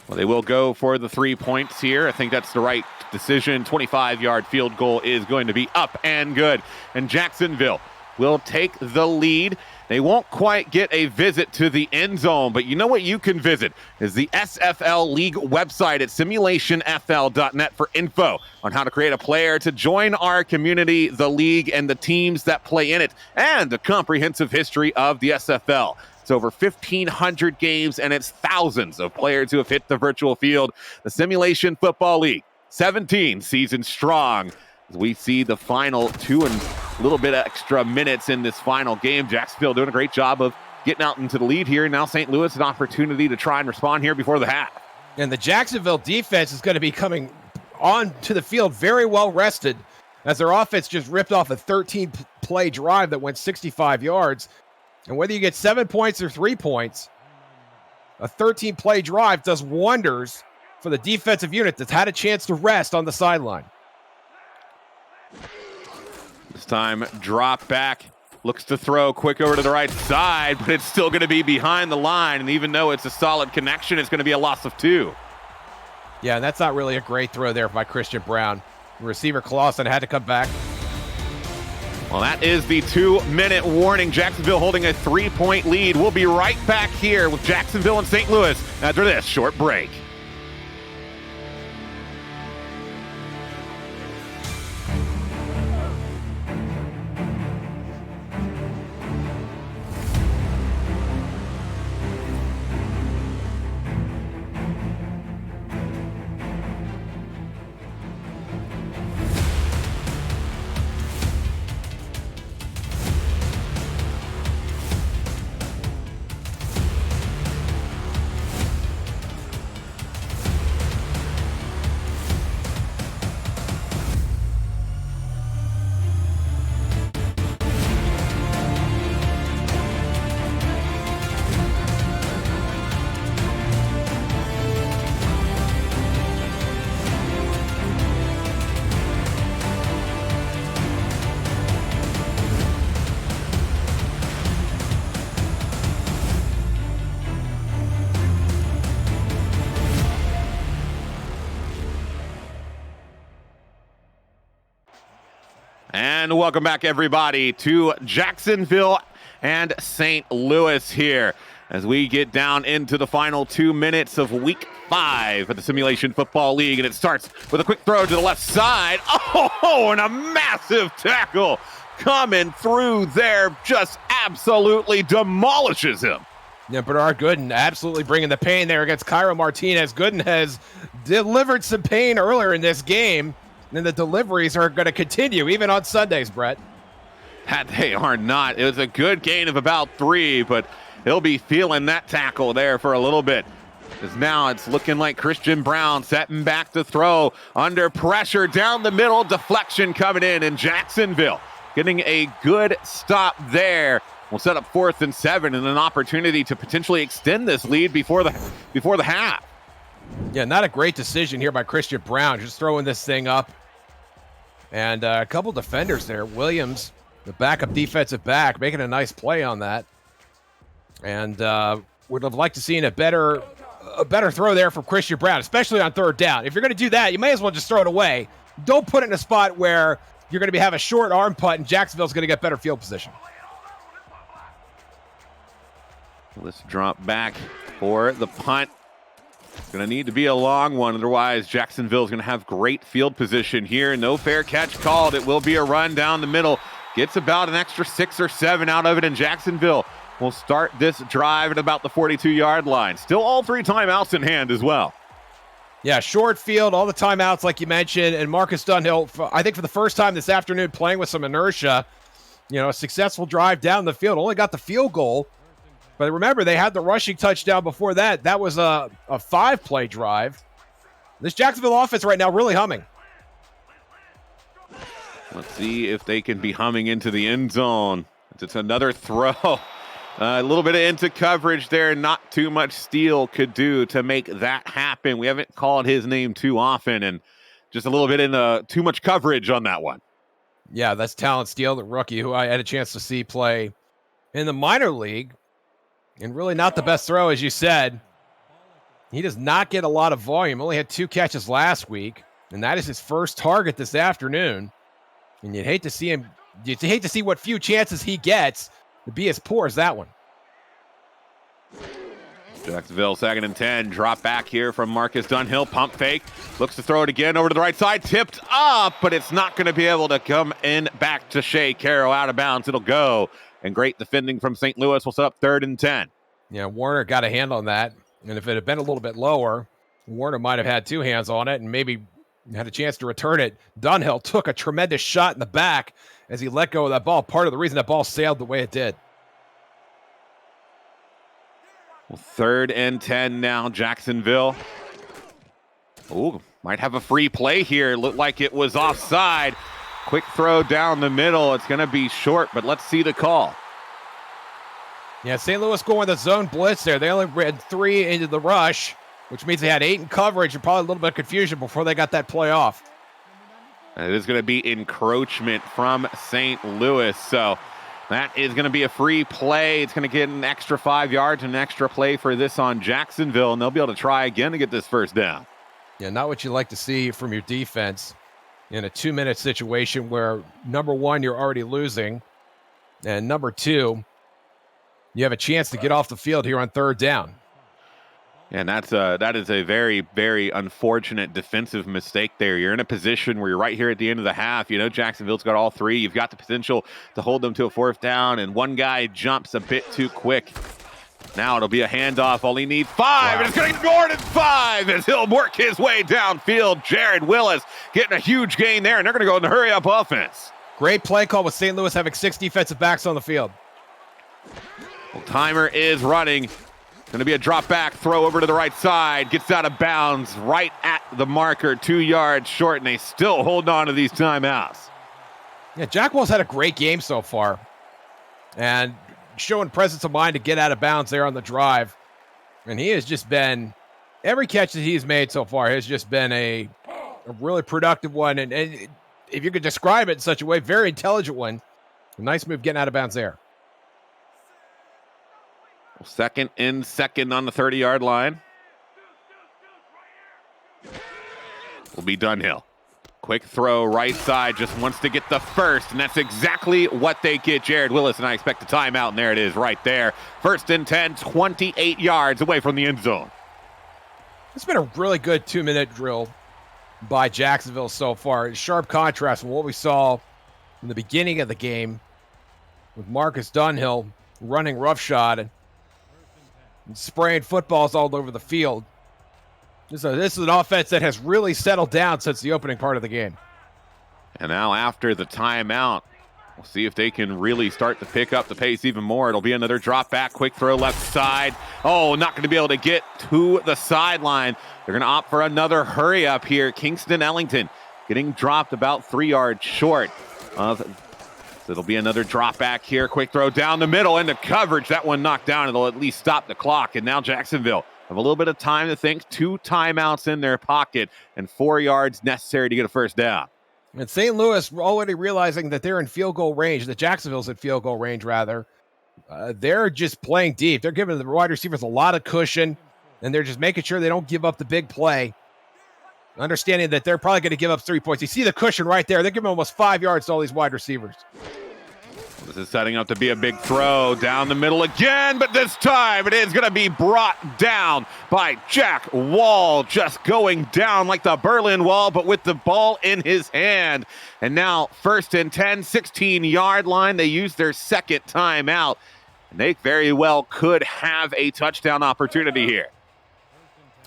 Well, they will go for the 3 points here. I think that's the right decision. 25-yard field goal is going to be up and good. And Jacksonville will take the lead. They won't quite get a visit to the end zone, but you know what you can visit is the SFL League website at simulationfl.net for info on how to create a player to join our community, the league, and the teams that play in it, and a comprehensive history of the SFL. It's over 1,500 games, and it's thousands of players who have hit the virtual field. The Simulation Football League, 17 seasons strong. As we see the final 2 and a little bit extra minutes in this final game. Jacksonville doing a great job of getting out into the lead here. Now St. Louis, an opportunity to try and respond here before the half. And the Jacksonville defense is going to be coming on to the field very well rested, as their offense just ripped off a 13-play drive that went 65 yards. And whether you get 7 points or 3 points, a 13-play drive does wonders for the defensive unit that's had a chance to rest on the sideline. This time, drop back, looks to throw quick over to the right side, but it's still going to be behind the line. And even though it's a solid connection, it's going to be a loss of 2. Yeah, and that's not really a great throw there by Christian Brown. Receiver Clausen had to come back. Well, that is the 2-minute warning. Jacksonville holding a 3-point lead. We'll be right back here with Jacksonville and St. Louis after this short break. And welcome back, everybody, to Jacksonville and St. Louis here as we get down into the final 2 minutes of Week 5 of the Simulation Football League. And it starts with a quick throw to the left side. Oh, and a massive tackle coming through there, just absolutely demolishes him. Yeah, Bernard Gooden absolutely bringing the pain there against Cairo Martinez. Gooden has delivered some pain earlier in this game, and the deliveries are going to continue even on Sundays, Brett. They are not. It was a good gain of about 3, but he'll be feeling that tackle there for a little bit. Because now it's looking like Christian Brown setting back to throw under pressure down the middle, deflection coming in Jacksonville getting a good stop there. We'll set up 4th and 7 and an opportunity to potentially extend this lead before the half. Yeah, not a great decision here by Christian Brown, just throwing this thing up. And a couple defenders there. Williams, the backup defensive back, making a nice play on that. And would have liked to seen a better throw there from Christian Brown, especially on 3rd down. If you're going to do that, you may as well just throw it away. Don't put it in a spot where you're going to have a short arm putt and Jacksonville's going to get better field position. Let's drop back for the punt. It's going to need to be a long one. Otherwise, Jacksonville is going to have great field position here. No fair catch called. It will be a run down the middle. Gets about an extra 6 or 7 out of it, and Jacksonville will start this drive at about the 42-yard line. Still all 3 timeouts in hand as well. Yeah, short field, all the timeouts like you mentioned, and Marcus Dunhill, I think for the first time this afternoon, playing with some inertia. You know, a successful drive down the field. Only got the field goal. But remember, they had the rushing touchdown before that. That was a 5-play drive. This Jacksonville offense right now really humming. Let's see if they can be humming into the end zone. It's another throw. A little bit of into coverage there. Not too much Steele could do to make that happen. We haven't called his name too often, and just a little bit into too much coverage on that one. Yeah, that's Talent Steele, the rookie, who I had a chance to see play in the minor league. And really not the best throw, as you said. He does not get a lot of volume. Only had 2 catches last week, and that is his first target this afternoon. And you'd hate to see him. You'd hate to see what few chances he gets to be as poor as that one. Jacksonville 2nd and 10. Drop back here from Marcus Dunhill. Pump fake. Looks to throw it again over to the right side. Tipped up, but it's not going to be able to come in back to Shea Carroll. Out of bounds. It'll go. And great defending from St. Louis. We'll set up 3rd and 10. Yeah, Warner got a hand on that. And if it had been a little bit lower, Warner might have had 2 hands on it and maybe had a chance to return it. Dunhill took a tremendous shot in the back as he let go of that ball. Part of the reason that ball sailed the way it did. Well, 3rd and 10 now, Jacksonville. Oh, might have a free play here. Looked like it was offside. Quick throw down the middle. It's going to be short, but let's see the call. Yeah, St. Louis going the zone blitz there. They only ran 3 into the rush, which means they had 8 in coverage and probably a little bit of confusion before they got that play off. And it is going to be encroachment from St. Louis. So that is going to be a free play. It's going to get an extra 5 yards and an extra play for this on Jacksonville, and they'll be able to try again to get this first down. Yeah, not what you like to see from your defense in a 2-minute situation where, number 1, you're already losing, and number 2, you have a chance to get off the field here on 3rd down. And that is a very, very unfortunate defensive mistake there. You're in a position where you're right here at the end of the half. You know Jacksonville's got all 3. You've got the potential to hold them to a 4th down, and one guy jumps a bit too quick. Now it'll be a handoff. Only need 5, wow. And it's going to get more than 5 as he'll work his way downfield. Jared Willis getting a huge gain there, and they're going to go in the hurry-up offense. Great play call with St. Louis having 6 defensive backs on the field. Well, timer is running. Going to be a drop back, throw over to the right side. Gets out of bounds right at the marker, 2 yards short, and they still hold on to these timeouts. Yeah, Jack Wells had a great game so far. And showing presence of mind to get out of bounds there on the drive. And he has just been, every catch that he's made so far has just been a really productive one. And if you could describe it in such a way, very intelligent one. A nice move getting out of bounds there. 2nd and 2 on the 30-yard line. Will be Dunhill. Quick throw right side, just wants to get the first, and that's exactly what they get. Jared Willis, and I expect a timeout, and there it is right there. 1st and 10, 28 yards away from the end zone. It's been a really good 2-minute drill by Jacksonville so far. In sharp contrast from what we saw in the beginning of the game with Marcus Dunhill running roughshod and spraying footballs all over the field. This is an offense that has really settled down since the opening part of the game. And now after the timeout, we'll see if they can really start to pick up the pace even more. It'll be another drop back, quick throw left side. Oh, not going to be able to get to the sideline. They're going to opt for another hurry up here. Kingston Ellington getting dropped about 3 yards short. So it'll be another drop back here. Quick throw down the middle into coverage. That one knocked down. It'll at least stop the clock. And now Jacksonville have a little bit of time to think. 2 timeouts in their pocket and 4 yards necessary to get a first down. And St. Louis already realizing that they're in field goal range, that Jacksonville's in field goal range, rather. They're just playing deep. They're giving the wide receivers a lot of cushion, and they're just making sure they don't give up the big play. Understanding that they're probably going to give up 3 points. You see the cushion right there. They're giving almost 5 yards to all these wide receivers. This is setting up to be a big throw down the middle again, but this time it is going to be brought down by Jack Wall, just going down like the Berlin Wall, but with the ball in his hand. And now 1st and 10, 16-yard line. They use their second timeout, and they very well could have a touchdown opportunity here.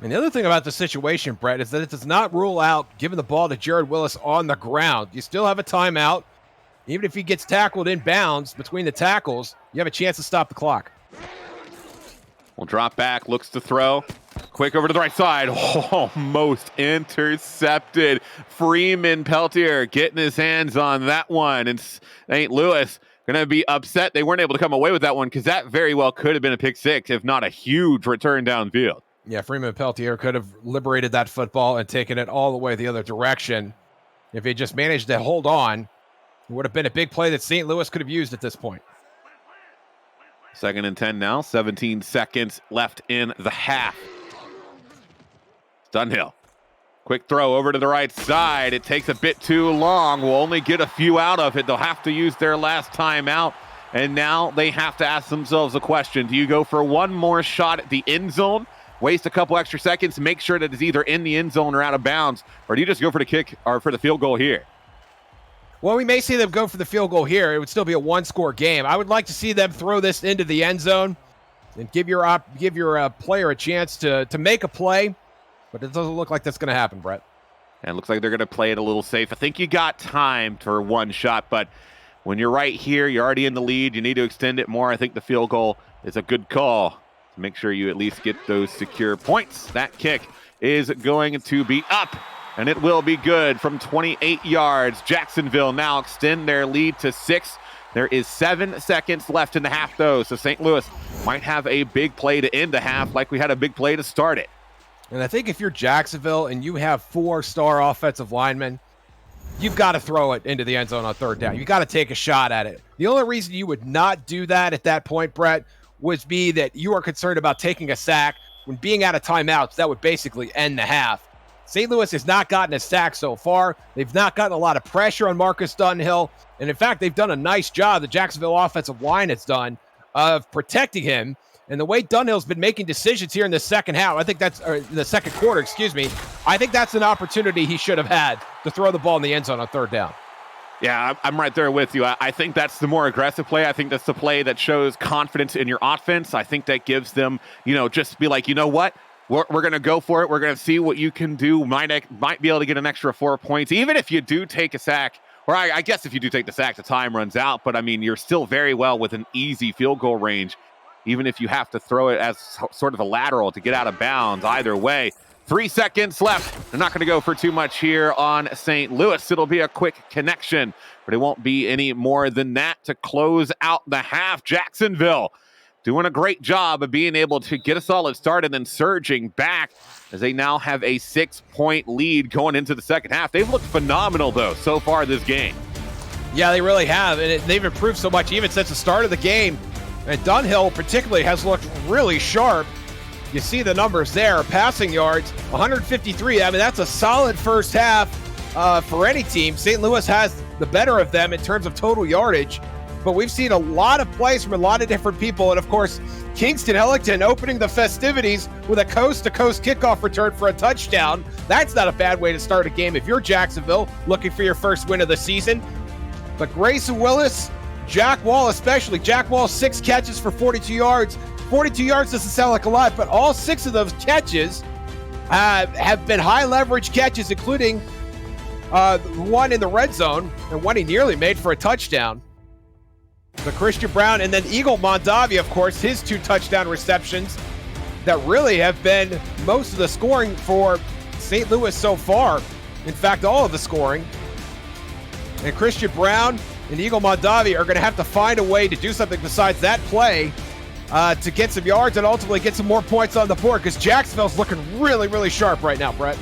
And the other thing about the situation, Brett, is that it does not rule out giving the ball to Jared Willis on the ground. You still have a timeout. Even if he gets tackled in bounds between the tackles, you have a chance to stop the clock. We'll drop back, looks to throw. Quick over to the right side. Almost intercepted. Freeman Peltier getting his hands on that one. And St. Louis going to be upset they weren't able to come away with that one, because that very well could have been a pick six, if not a huge return downfield. Yeah, Freeman Peltier could have liberated that football and taken it all the way the other direction. If he just managed to hold on, it would have been a big play that St. Louis could have used at this point. 2nd and 10 now, 17 seconds left in the half. Dunhill. Quick throw over to the right side. It takes a bit too long. We'll only get a few out of it. They'll have to use their last timeout. And now they have to ask themselves a question. Do you go for one more shot at the end zone, waste a couple extra seconds, make sure that it's either in the end zone or out of bounds, or do you just go for the kick or for the field goal here? Well, we may see them go for the field goal here. It would still be a one-score game. I would like to see them throw this into the end zone and give your player a chance to make a play, but it doesn't look like that's going to happen, Brett. And it looks like they're going to play it a little safe. I think you got time for one shot, but when you're right here, you're already in the lead. You need to extend it more. I think the field goal is a good call to make sure you at least get those secure points. That kick is going to be up, and it will be good from 28 yards. Jacksonville now extend their lead to 6. There is 7 seconds left in the half, though, so St. Louis might have a big play to end the half like we had a big play to start it. And I think if you're Jacksonville and you have 4-star offensive linemen, you've got to throw it into the end zone on third down. You've got to take a shot at it. The only reason you would not do that at that point, Brett, would be that you are concerned about taking a sack. When being out of timeouts, that would basically end the half. St. Louis has not gotten a sack so far. They've not gotten a lot of pressure on Marcus Dunhill. And in fact, they've done a nice job, the Jacksonville offensive line has done, of protecting him. And the way Dunhill's been making decisions here in the second half, I think that's the second quarter, I think that's an opportunity he should have had to throw the ball in the end zone on third down. Yeah, I'm right there with you. I think that's the more aggressive play. I think that's the play that shows confidence in your offense. I think that gives them, just be like, you know what? We're going to go for it. We're going to see what you can do. Might be able to get an extra 4 points. Even if you do take a sack, or I guess if you do take the sack, the time runs out. But, you're still very well within easy field goal range, even if you have to throw it as sort of a lateral to get out of bounds. Either way, 3 seconds left. They're not going to go for too much here on St. Louis. It'll be a quick connection, but it won't be any more than that to close out the half. Jacksonville doing a great job of being able to get a solid start and then surging back as they now have a 6-point lead going into the second half. They've looked phenomenal, though, so far this game. Yeah, they really have, and they've improved so much even since the start of the game. And Dunhill particularly has looked really sharp. You see the numbers there. Passing yards, 153. That's a solid first half. for any team. St. Louis has the better of them in terms of total yardage, but we've seen a lot of plays from a lot of different people. And of course, Kingston Ellington opening the festivities with a coast-to-coast kickoff return for a touchdown. That's not a bad way to start a game if you're Jacksonville looking for your first win of the season. But Grayson Willis, Jack Wall especially. Jack Wall, 6 catches for 42 yards. 42 yards doesn't sound like a lot, but all 6 of those catches have been high-leverage catches, including one in the red zone and one he nearly made for a touchdown. But Christian Brown and then Eagle Mondavi, of course, his 2 touchdown receptions that really have been most of the scoring for St. Louis so far. In fact, all of the scoring. And Christian Brown and Eagle Mondavi are going to have to find a way to do something besides that play to get some yards and ultimately get some more points on the board, because Jacksonville's looking really, really sharp right now, Brett.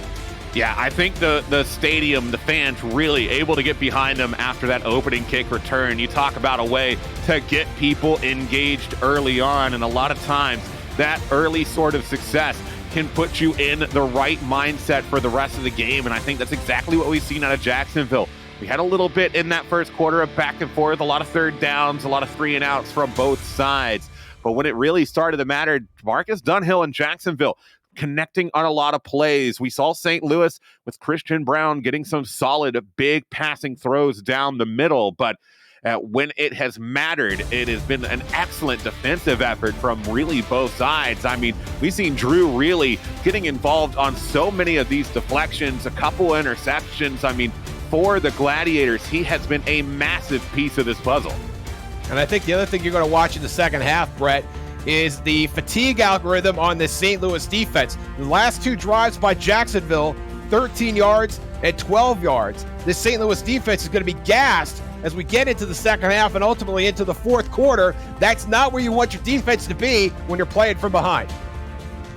Yeah, I think the stadium, the fans really able to get behind them after that opening kick return. You talk about a way to get people engaged early on, and a lot of times that early sort of success can put you in the right mindset for the rest of the game, and I think that's exactly what we've seen out of Jacksonville. We had a little bit in that first quarter of back and forth, a lot of third downs, a lot of 3-and-outs from both sides. But when it really started to matter, Marcus Dunhill and Jacksonville connecting on a lot of plays. We saw St. Louis with Christian Brown getting some solid, big passing throws down the middle, but when it has mattered, it has been an excellent defensive effort from really both sides. I mean, we've seen Drew really getting involved on so many of these deflections, a couple interceptions. I mean, for the Gladiators, he has been a massive piece of this puzzle. And I think the other thing you're going to watch in the second half, Brett, is the fatigue algorithm on this St. Louis defense. The last 2 drives by Jacksonville, 13 yards and 12 yards. This St. Louis defense is going to be gassed as we get into the second half and ultimately into the fourth quarter. That's not where you want your defense to be when you're playing from behind.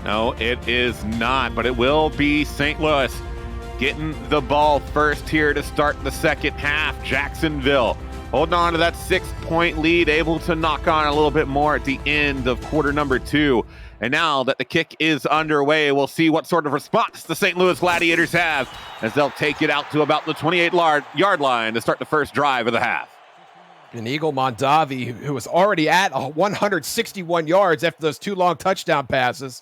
No, it is not, but it will be St. Louis getting the ball first here to start the second half. Jacksonville holding on to that 6-point lead, able to knock on a little bit more at the end of quarter number 2. And now that the kick is underway, we'll see what sort of response the St. Louis Gladiators have as they'll take it out to about the 28-yard line to start the first drive of the half. And Eagle Mondavi, who was already at 161 yards after those 2 long touchdown passes,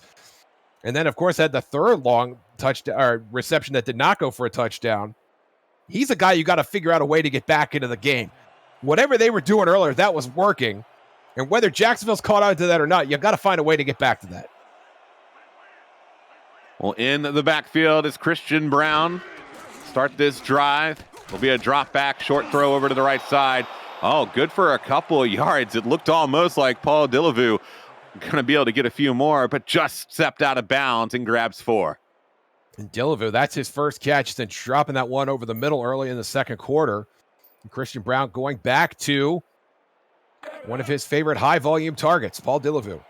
and then, of course, had the third long touchdown or reception that did not go for a touchdown. He's a guy you got to figure out a way to get back into the game. Whatever they were doing earlier, that was working. And whether Jacksonville's caught on to that or not, you've got to find a way to get back to that. Well, in the backfield is Christian Brown. Start this drive. Will be a drop back, short throw over to the right side. Oh, good for a couple of yards. It looked almost like Paul Delavu going to be able to get a few more, but just stepped out of bounds and grabs 4. And Delavu, that's his first catch since dropping that one over the middle early in the second quarter. And Christian Brown going back to one of his favorite high-volume targets, Paul Delavu.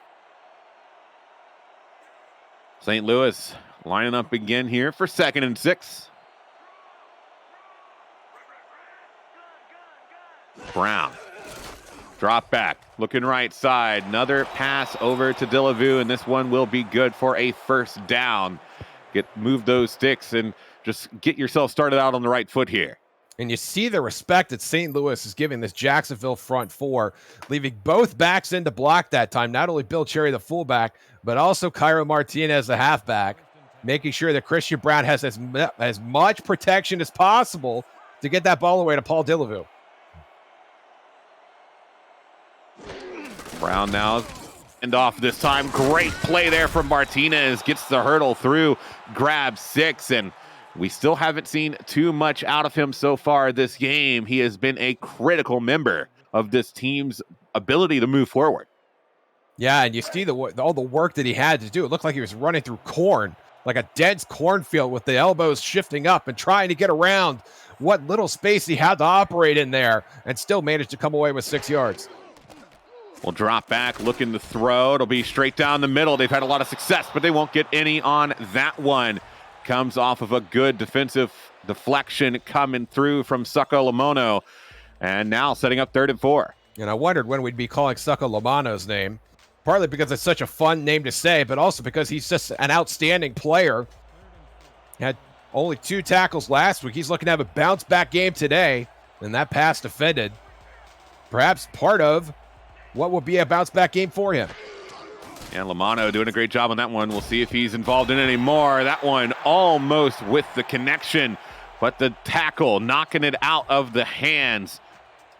St. Louis lining up again here for 2nd and 6. Brown. Drop back, looking right side. Another pass over to Delavu, and this one will be good for a first down. Move those sticks and just get yourself started out on the right foot here. And you see the respect that St. Louis is giving this Jacksonville front 4, leaving both backs in to block that time. Not only Bill Cherry, the fullback, but also Cairo Martinez, the halfback, making sure that Christian Brown has as much protection as possible to get that ball away to Paul Delavu. Brown now and off this time. Great play there from Martinez. Gets the hurdle through, grabs 6, and we still haven't seen too much out of him so far this game. He has been a critical member of this team's ability to move forward. Yeah, and you see all the work that he had to do. It looked like he was running through corn, like a dense cornfield with the elbows shifting up and trying to get around what little space he had to operate in there and still managed to come away with 6 yards. We'll drop back, looking to throw. It'll be straight down the middle. They've had a lot of success, but they won't get any on that one. Comes off of a good defensive deflection coming through from Succo Lamono. And now setting up 3rd and 4. And I wondered when we'd be calling Succo Lamono's name, partly because it's such a fun name to say, but also because he's just an outstanding player. Had Only 2 tackles last week. He's looking to have a bounce-back game today, and that pass defended. Perhaps part of what will be a bounce-back game for him. And Lamano doing a great job on that one. We'll see if he's involved in any more. That one almost with the connection, but the tackle knocking it out of the hands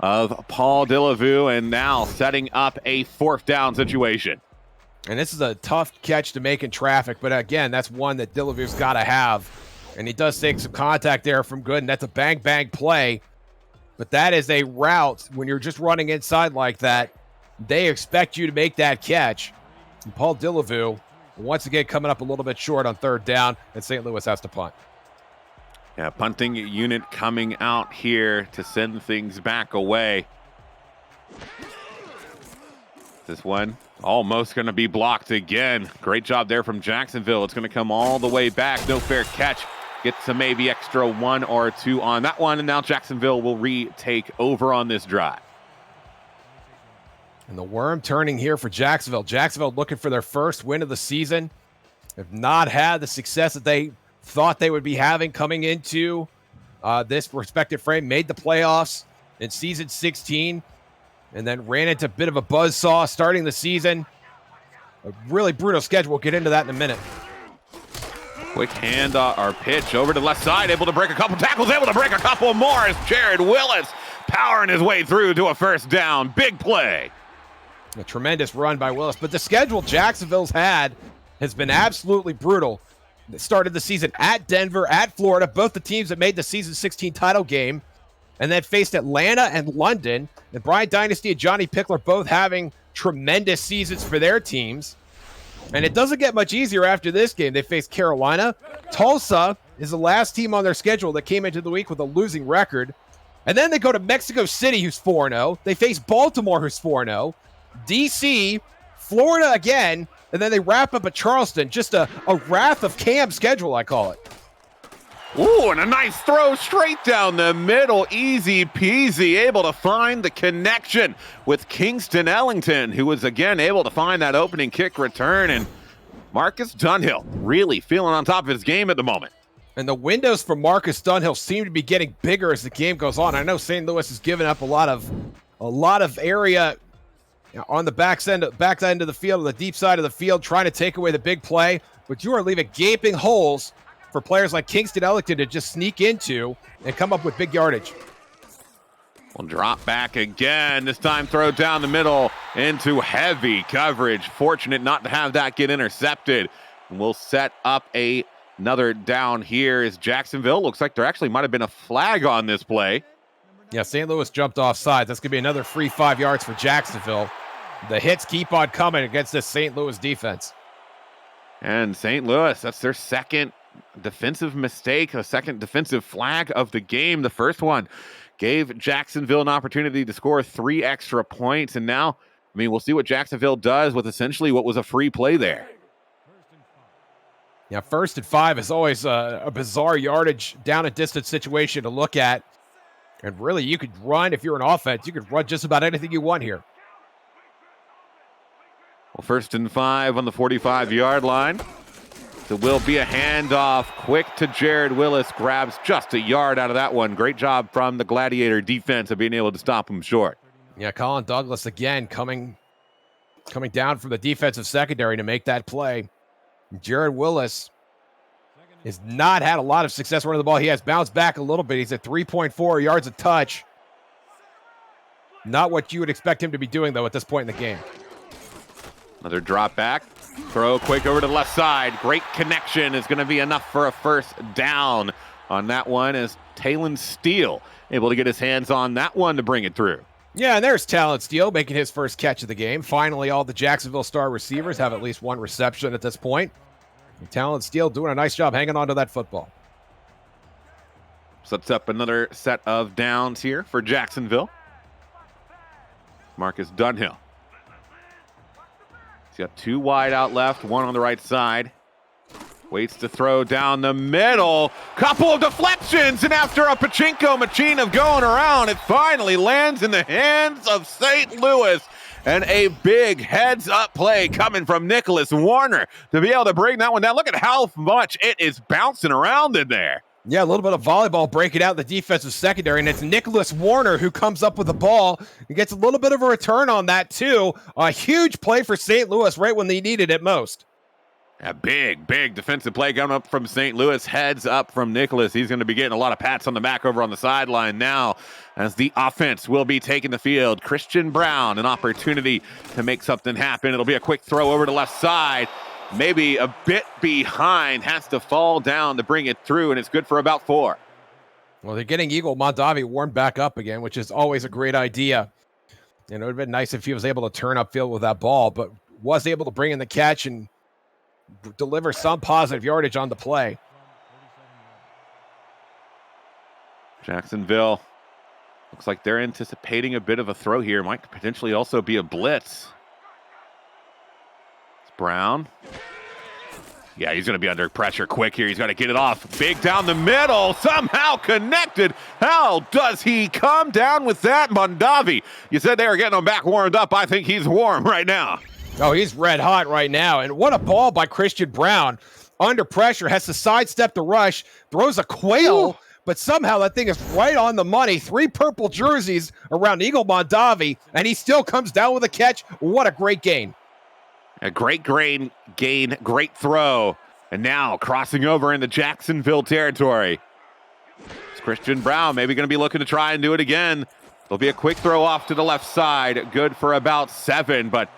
of Paul Delavu, and now setting up a 4th down situation. And this is a tough catch to make in traffic, but again, that's one that Delavu's got to have. And he does take some contact there from Good, and that's a bang-bang play. But that is a route. When you're just running inside like that, they expect you to make that catch. And Paul Delavu, once again, coming up a little bit short on 3rd down, and St. Louis has to punt. Yeah, punting unit coming out here to send things back away. This one almost going to be blocked again. Great job there from Jacksonville. It's going to come all the way back. No fair catch. Gets to maybe extra 1 or 2 on that one, and now Jacksonville will retake over on this drive. And the worm turning here for Jacksonville. Jacksonville looking for their first win of the season. Have not had the success that they thought they would be having coming into this respective frame. Made the playoffs in season 16 and then ran into a bit of a buzzsaw starting the season. A really brutal schedule. We'll get into that in a minute. Quick hand or pitch over to the left side. Able to break a couple tackles. Able to break a couple more as Jared Willis powering his way through to a 1st down. Big play. A tremendous run by Willis. But the schedule Jacksonville's had has been absolutely brutal. They started the season at Denver, at Florida, both the teams that made the season 16 title game, and then faced Atlanta and London. And Bryant Dynasty and Johnny Pickler both having tremendous seasons for their teams. And it doesn't get much easier after this game. They face Carolina. Tulsa is the last team on their schedule that came into the week with a losing record. And then they go to Mexico City, who's 4-0. They face Baltimore, who's 4-0. DC, Florida again, and then they wrap up at Charleston. Just a Wrath of Cam schedule, I call it. Ooh, and a nice throw straight down the middle. Easy peasy, able to find the connection with Kingston Ellington, who was again able to find that opening kick return. And Marcus Dunhill really feeling on top of his game at the moment. And the windows for Marcus Dunhill seem to be getting bigger as the game goes on. I know St. Louis has given up a lot of area on the back end of the field, on the deep side of the field, trying to take away the big play. But you are leaving gaping holes for players like Kingston Ellington to just sneak into and come up with big yardage. We'll drop back again. This time throw down the middle into heavy coverage. Fortunate not to have that get intercepted. And we'll set up another down here as Jacksonville. Looks like there actually might have been a flag on this play. Yeah, St. Louis jumped offside. That's going to be another free 5 yards for Jacksonville. The hits keep on coming against this St. Louis defense. And St. Louis, that's their second defensive mistake, a second defensive flag of the game. The first one gave Jacksonville an opportunity to score 3 extra points. And now, I mean, we'll see what Jacksonville does with essentially what was a free play there. Yeah, 1st and 5 is always a bizarre yardage down and distance situation to look at. And really, you could run, if you're an offense, you could run just about anything you want here. Well, 1st and 5 on the 45-yard line. It will be a handoff. Quick to Jared Willis. Grabs just a yard out of that one. Great job from the Gladiator defense of being able to stop him short. Yeah, Colin Douglas again coming down from the defensive secondary to make that play. Jared Willis has not had a lot of success running the ball. He has bounced back a little bit. He's at 3.4 yards a touch. Not what you would expect him to be doing, though, at this point in the game. Another drop back. Throw quick over to the left side. Great connection is going to be enough for a 1st down on that one as Talon Steele able to get his hands on that one to bring it through. Yeah, and there's Talon Steele making his first catch of the game. Finally, all the Jacksonville star receivers have at least one reception at this point. And Talon Steele doing a nice job hanging on to that football. Sets up another set of downs here for Jacksonville. Marcus Dunhill. He's got 2 wide out left, 1 on the right side. Waits to throw down the middle. Couple of deflections, and after a pachinko machine of going around, it finally lands in the hands of St. Louis. And a big heads-up play coming from Nicholas Warner to be able to bring that one down. Look at how much it is bouncing around in there. Yeah, a little bit of volleyball breaking out in the defensive secondary, and it's Nicholas Warner who comes up with the ball and gets a little bit of a return on that, too. A huge play for St. Louis right when they needed it most. A big defensive play coming up from St. Louis. Heads up from Nicholas. He's going to be getting a lot of pats on the back over on the sideline now as the offense will be taking the field. Christian Brown, an opportunity to make something happen. It'll be a quick throw over to left side. Maybe a bit behind, has to fall down to bring it through, and it's good for about 4. Well, they're getting Eagle Mondavi warmed back up again, which is always a great idea. And it would have been nice if he was able to turn upfield with that ball, but was able to bring in the catch and deliver some positive yardage on the play. Jacksonville looks like they're anticipating a bit of a throw here. Might potentially also be a blitz. Brown. Yeah, he's going to be under pressure quick here. He's got to get it off. Big down the middle. Somehow connected. How does he come down with that? Mondavi. You said they were getting him back warmed up. I think he's warm right now. Oh, he's red hot right now. And what a ball by Christian Brown. Under pressure, has to sidestep the rush, throws a quail, ooh, but somehow that thing is right on the money. 3 purple jerseys around Eagle Mondavi, and he still comes down with a catch. What a great gain. A great gain, great throw. And now crossing over into Jacksonville territory. It's Christian Brown maybe going to be looking to try and do it again. There'll be a quick throw off to the left side. Good for about 7, but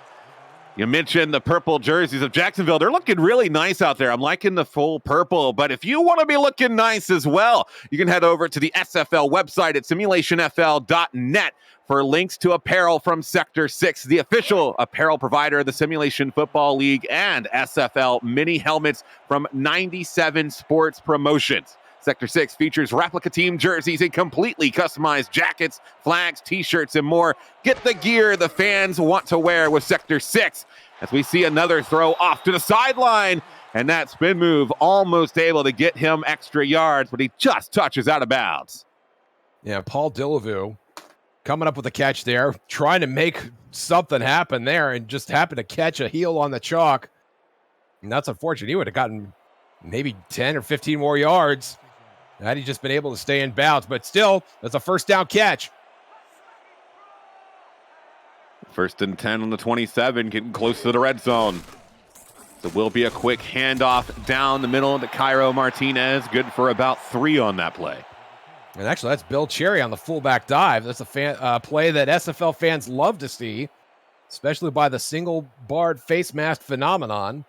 you mentioned the purple jerseys of Jacksonville. They're looking really nice out there. I'm liking the full purple, but if you want to be looking nice as well, you can head over to the SFL website at simulationfl.net for links to apparel from Sector 6, the official apparel provider of the Simulation Football League, and SFL mini helmets from 97 Sports Promotions. Sector 6 features replica team jerseys and completely customized jackets, flags, t-shirts, and more. Get the gear the fans want to wear with Sector 6 as we see another throw off to the sideline. And that spin move almost able to get him extra yards, but he just touches out of bounds. Yeah, Paul Dillevue coming up with a catch there, trying to make something happen there, and just happened to catch a heel on the chalk. And that's unfortunate. He would have gotten maybe 10 or 15 more yards had he just been able to stay in bounds. But still, that's a first down catch. 1st and 10 on the 27, getting close to the red zone. So will be a quick handoff down the middle to Cairo Martinez. Good for about 3 on that play. And actually, that's Bill Cherry on the fullback dive. That's a play that SFL fans love to see, especially by the single-barred face mask phenomenon.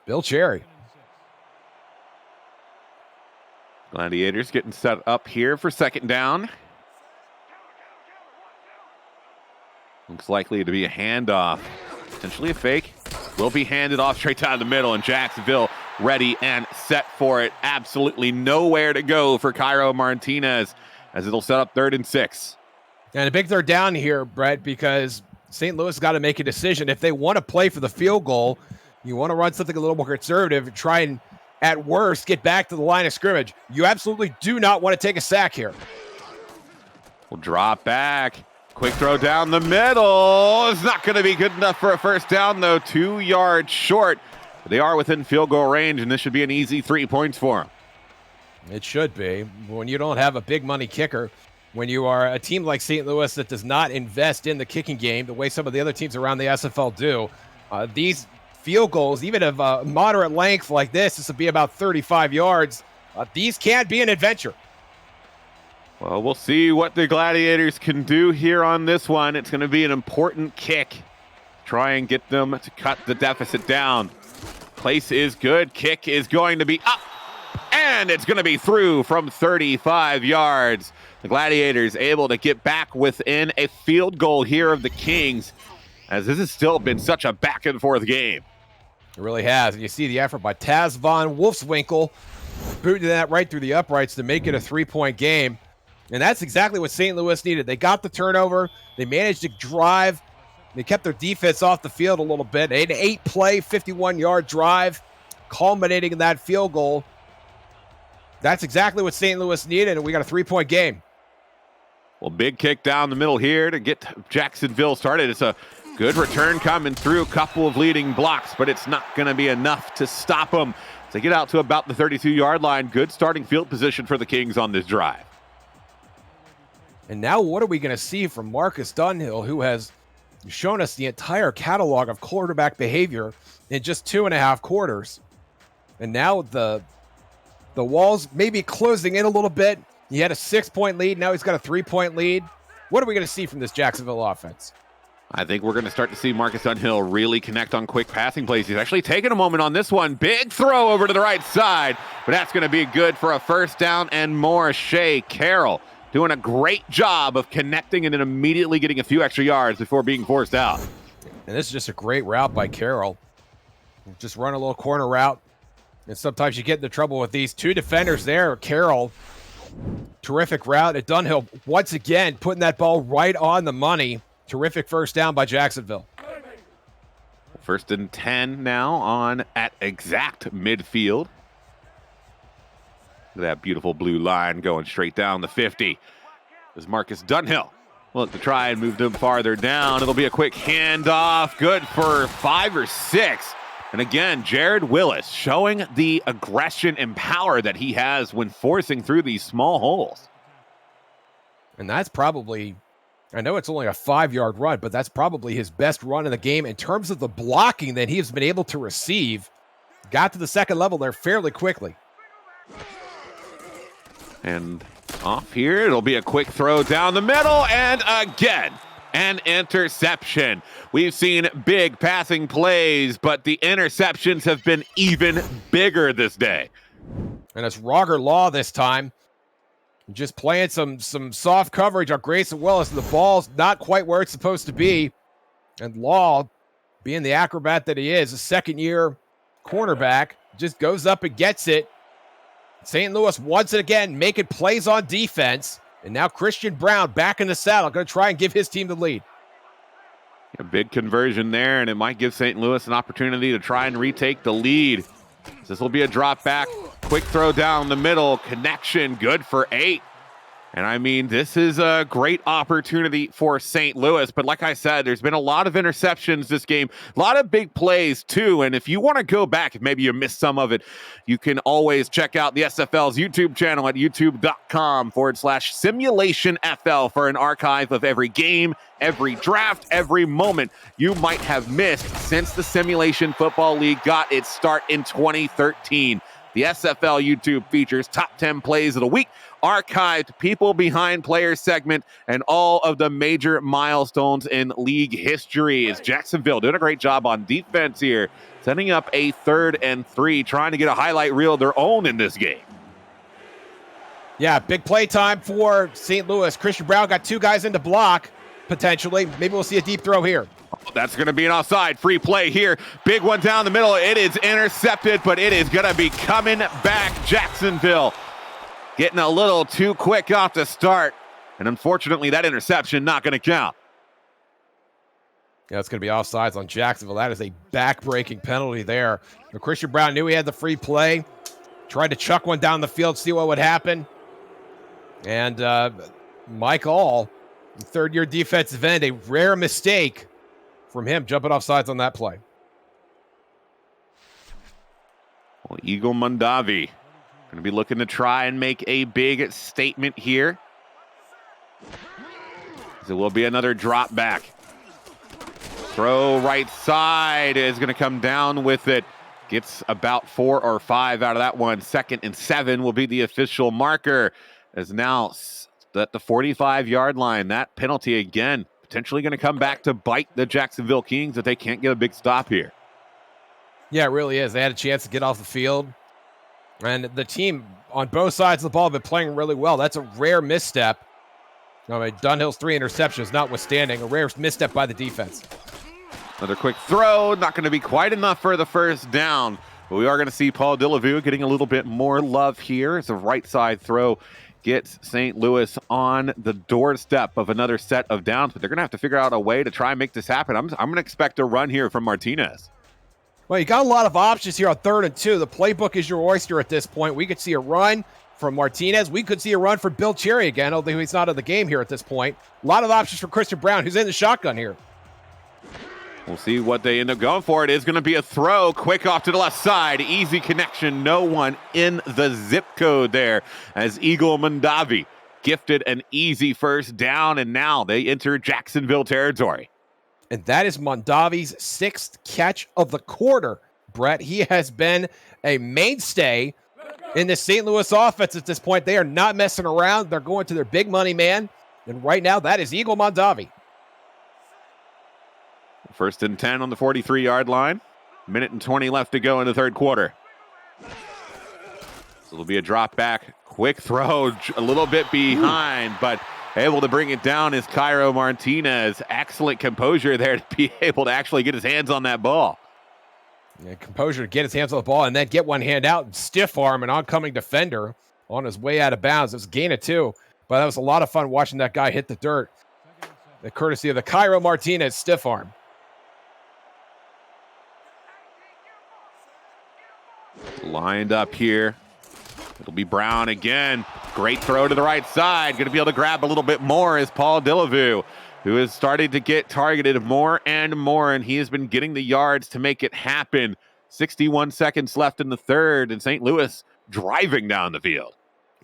Bill Cherry. Gladiators getting set up here for 2nd down. Looks likely to be a handoff. Potentially a fake. Will be handed off straight down the middle, and Jacksonville ready and set for it. Absolutely nowhere to go for Cairo Martinez as it'll set up 3rd and 6. And a big 3rd down here, Brett, because St. Louis got to make a decision. If they want to play for the field goal, you want to run something a little more conservative, try and, at worst, get back to the line of scrimmage. You absolutely do not want to take a sack here. We'll drop back. Quick throw down the middle. It's not going to be good enough for a 1st down, though. 2 yards short. They are within field goal range, and this should be an easy 3 points for them. It should be. When you don't have a big money kicker, when you are a team like St. Louis that does not invest in the kicking game the way some of the other teams around the SFL do, these field goals, even of moderate length like this will be about 35 yards. These can't be an adventure. Well, we'll see what the Gladiators can do here on this one. It's going to be an important kick. Try and get them to cut the deficit down. Place is good. Kick is going to be up. And it's going to be through from 35 yards. The Gladiators able to get back within a field goal here of the Kings, as this has still been such a back-and-forth game. It really has. And you see the effort by Taz Von Wolfswinkel, booting that right through the uprights to make it a 3-point game. And that's exactly what St. Louis needed. They got the turnover. They managed to drive. They kept their defense off the field a little bit. An 8-play, 51-yard drive, culminating in that field goal. That's exactly what St. Louis needed, and we got a 3-point game. Well, big kick down the middle here to get Jacksonville started. It's a good return coming through, a couple of leading blocks, but it's not going to be enough to stop them. They get out to about the 32-yard line. Good starting field position for the Kings on this drive. And now what are we going to see from Marcus Dunhill, who has shown us the entire catalog of quarterback behavior in just 2.5 quarters? And now the walls maybe closing in a little bit. He had a 6-point lead. Now he's got a 3-point lead. What are we going to see from this Jacksonville offense? I think we're going to start to see Marcus Dunhill really connect on quick passing plays. He's actually taking a moment on this one. Big throw over to the right side, but that's going to be good for a first down and more. Shea Carroll doing a great job of connecting and then immediately getting a few extra yards before being forced out. And this is just a great route by Carroll. Just run a little corner route. And sometimes you get into trouble with these two defenders there. Carroll, terrific route. And Dunhill, once again, putting that ball right on the money. Terrific first down by Jacksonville. First and 10 now on at exact midfield. Look at that beautiful blue line going straight down the 50. There's Marcus Dunhill. Look to try and move them farther down. It'll be a quick handoff. Good for 5 or 6. And again, Jared Willis showing the aggression and power that he has when forcing through these small holes. And that's probably, I know it's only a 5-yard run, but that's probably his best run in the game in terms of the blocking that he has been able to receive. Got to the second level there fairly quickly. And off here, it'll be a quick throw down the middle, and again, an interception. We've seen big passing plays, but the interceptions have been even bigger this day. And it's Roger Law this time. Just playing some soft coverage on Grayson Willis, and the ball's not quite where it's supposed to be. And Law, being the acrobat that he is, a second-year cornerback, just goes up and gets it. St. Louis once again making plays on defense. And now Christian Brown back in the saddle, going to try and give his team the lead. A big conversion there, and it might give St. Louis an opportunity to try and retake the lead. This will be a drop back. Quick throw down the middle. Connection, good for 8. And I mean, this is a great opportunity for St. Louis. But like I said, there's been a lot of interceptions this game, a lot of big plays too. And if you want to go back, if maybe you missed some of it, you can always check out the SFL's YouTube channel at youtube.com/SimulationFL for an archive of every game, every draft, every moment you might have missed since the Simulation Football League got its start in 2013. The SFL YouTube features top 10 plays of the week, archived people behind players segment, and all of the major milestones in league history. Is Jacksonville doing a great job on defense here, setting up a 3rd and 3, trying to get a highlight reel of their own in this game. Yeah, big play time for St. Louis. Christian Brown got 2 guys in to block, potentially. Maybe we'll see a deep throw here. That's going to be an offside. Free play here. Big one down the middle. It is intercepted, but it is going to be coming back. Jacksonville getting a little too quick off the start. And unfortunately, that interception not going to count. Yeah, it's going to be offsides on Jacksonville. That is a back-breaking penalty there. But Christian Brown knew he had the free play. Tried to chuck one down the field, see what would happen. And Mike All, third-year defensive end, a rare mistake from him jumping off sides on that play. Well, Eagle Mondavi going to be looking to try and make a big statement here. So will be another drop back. Throw right side is going to come down with it. Gets about 4 or 5 out of that one. 2nd and 7 will be the official marker. As now at the 45-yard line, that penalty again potentially going to come back to bite the Jacksonville Kings if they can't get a big stop here. Yeah, it really is. They had a chance to get off the field. And the team on both sides of the ball have been playing really well. That's a rare misstep. I mean, Dunhill's 3 interceptions notwithstanding, a rare misstep by the defense. Another quick throw, not going to be quite enough for the first down. But we are going to see Paul Delavu getting a little bit more love here. It's a right side throw. Gets St. Louis on the doorstep of another set of downs, but they're going to have to figure out a way to try and make this happen. I'm going to expect a run here from Martinez. Well, you got a lot of options here on 3rd and 2. The playbook is your oyster at this point. We could see a run from Martinez. We could see a run for Bill Cherry again, although he's not in the game here at this point. A lot of options for Christian Brown, who's in the shotgun here. We'll see what they end up going for. It is going to be a throw, quick off to the left side. Easy connection, no one in the zip code there as Eagle Mondavi gifted an easy first down, and now they enter Jacksonville territory. And that is Mondavi's 6th catch of the quarter, Brett. He has been a mainstay in the St. Louis offense at this point. They are not messing around. They're going to their big money man. And right now, that is Eagle Mondavi. 1st and 10 on the 43-yard line. Minute and 20 left to go in the third quarter. So it'll be a drop back. Quick throw, a little bit behind, but able to bring it down is Cairo Martinez. Excellent composure there to be able to actually get his hands on that ball. Yeah, composure to get his hands on the ball and then get one hand out and stiff arm an oncoming defender on his way out of bounds. It was a gain of 2, but that was a lot of fun watching that guy hit the dirt. The courtesy of the Cairo Martinez stiff arm. Lined up here. It'll be Brown again. Great throw to the right side. Going to be able to grab a little bit more is Paul Delavu, who is starting to get targeted more and more, and he has been getting the yards to make it happen. 61 seconds left in the third, and St. Louis driving down the field.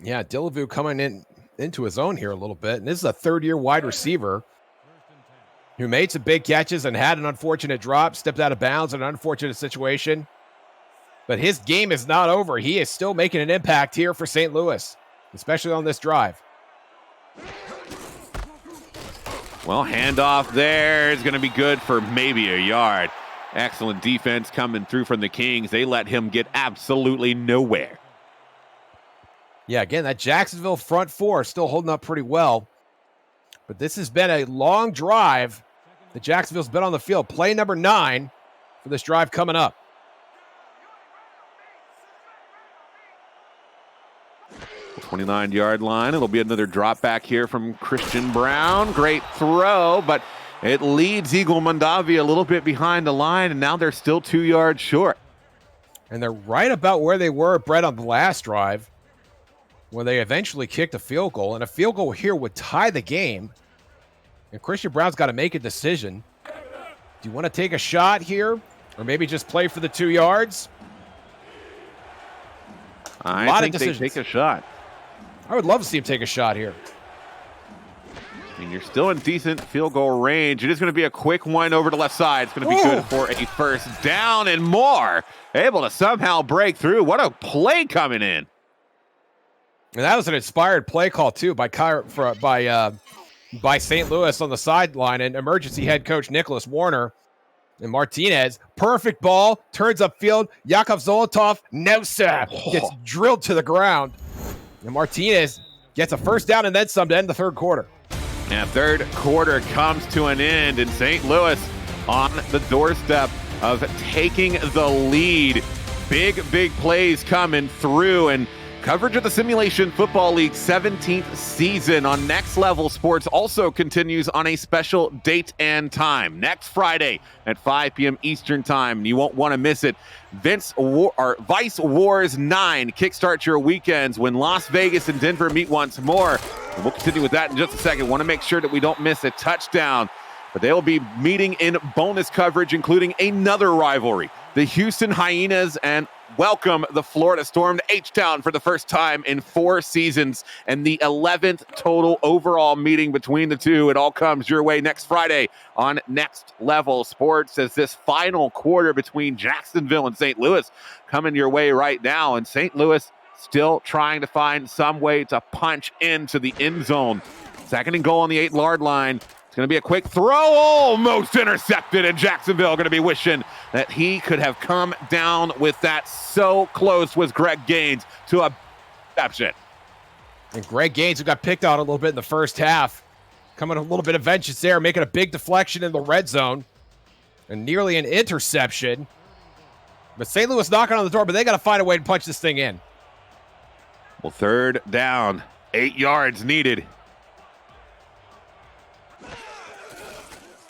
Yeah, Delavu coming into his own here a little bit, and this is a third-year wide receiver who made some big catches and had an unfortunate drop, stepped out of bounds in an unfortunate situation. But his game is not over. He is still making an impact here for St. Louis, especially on this drive. Well, handoff there is going to be good for maybe a yard. Excellent defense coming through from the Kings. They let him get absolutely nowhere. Yeah, again, that Jacksonville front four still holding up pretty well. But this has been a long drive that Jacksonville's been on the field. Play number 9 for this drive coming up. 29-yard line. It'll be another drop back here from Christian Brown. Great throw, but it leads Eagle Mondavi a little bit behind the line, and now they're still 2 yards short. And they're right about where they were, Brett, on the last drive, when they eventually kicked a field goal. And a field goal here would tie the game. And Christian Brown's got to make a decision. Do you want to take a shot here, or maybe just play for the 2 yards? I think they take a shot. I would love to see him take a shot here. I mean, you're still in decent field goal range. It is going to be a quick one over the left side. It's going to be good for a first down and more. Able to somehow break through. What a play coming in. And that was an inspired play call, too, by St. Louis on the sideline, and emergency head coach Nicholas Warner. And Martinez, perfect ball, turns upfield. Yakov Zolotov, no sir, gets drilled to the ground. And Martinez gets a first down and then some to end the third quarter. And third quarter comes to an end, and St. Louis on the doorstep of taking the lead. Big plays coming through, and coverage of the Simulation Football League 17th season on Next Level Sports also continues on a special date and time. Next Friday at 5 p.m. Eastern Time. You won't want to miss it. Vice Wars 9 kickstart your weekends when Las Vegas and Denver meet once more. And we'll continue with that in just a second. Want to make sure that we don't miss a touchdown. But they will be meeting in bonus coverage, including another rivalry. The Houston Hyenas and welcome the Florida Storm to H-Town for the first time in 4 seasons and the 11th total overall meeting between the two. It all comes your way next Friday on Next Level Sports as this final quarter between Jacksonville and St. Louis coming your way right now. And St. Louis still trying to find some way to punch into the end zone. 2nd and goal on the 8-yard line. It's going to be a quick throw, almost intercepted, and Jacksonville going to be wishing that he could have come down with that. So close was Greg Gaines to a interception. And Greg Gaines, who got picked on a little bit in the first half, coming a little bit of vengeance there, making a big deflection in the red zone, and nearly an interception. But St. Louis knocking on the door, but they got to find a way to punch this thing in. Well, 3rd down, 8 yards needed.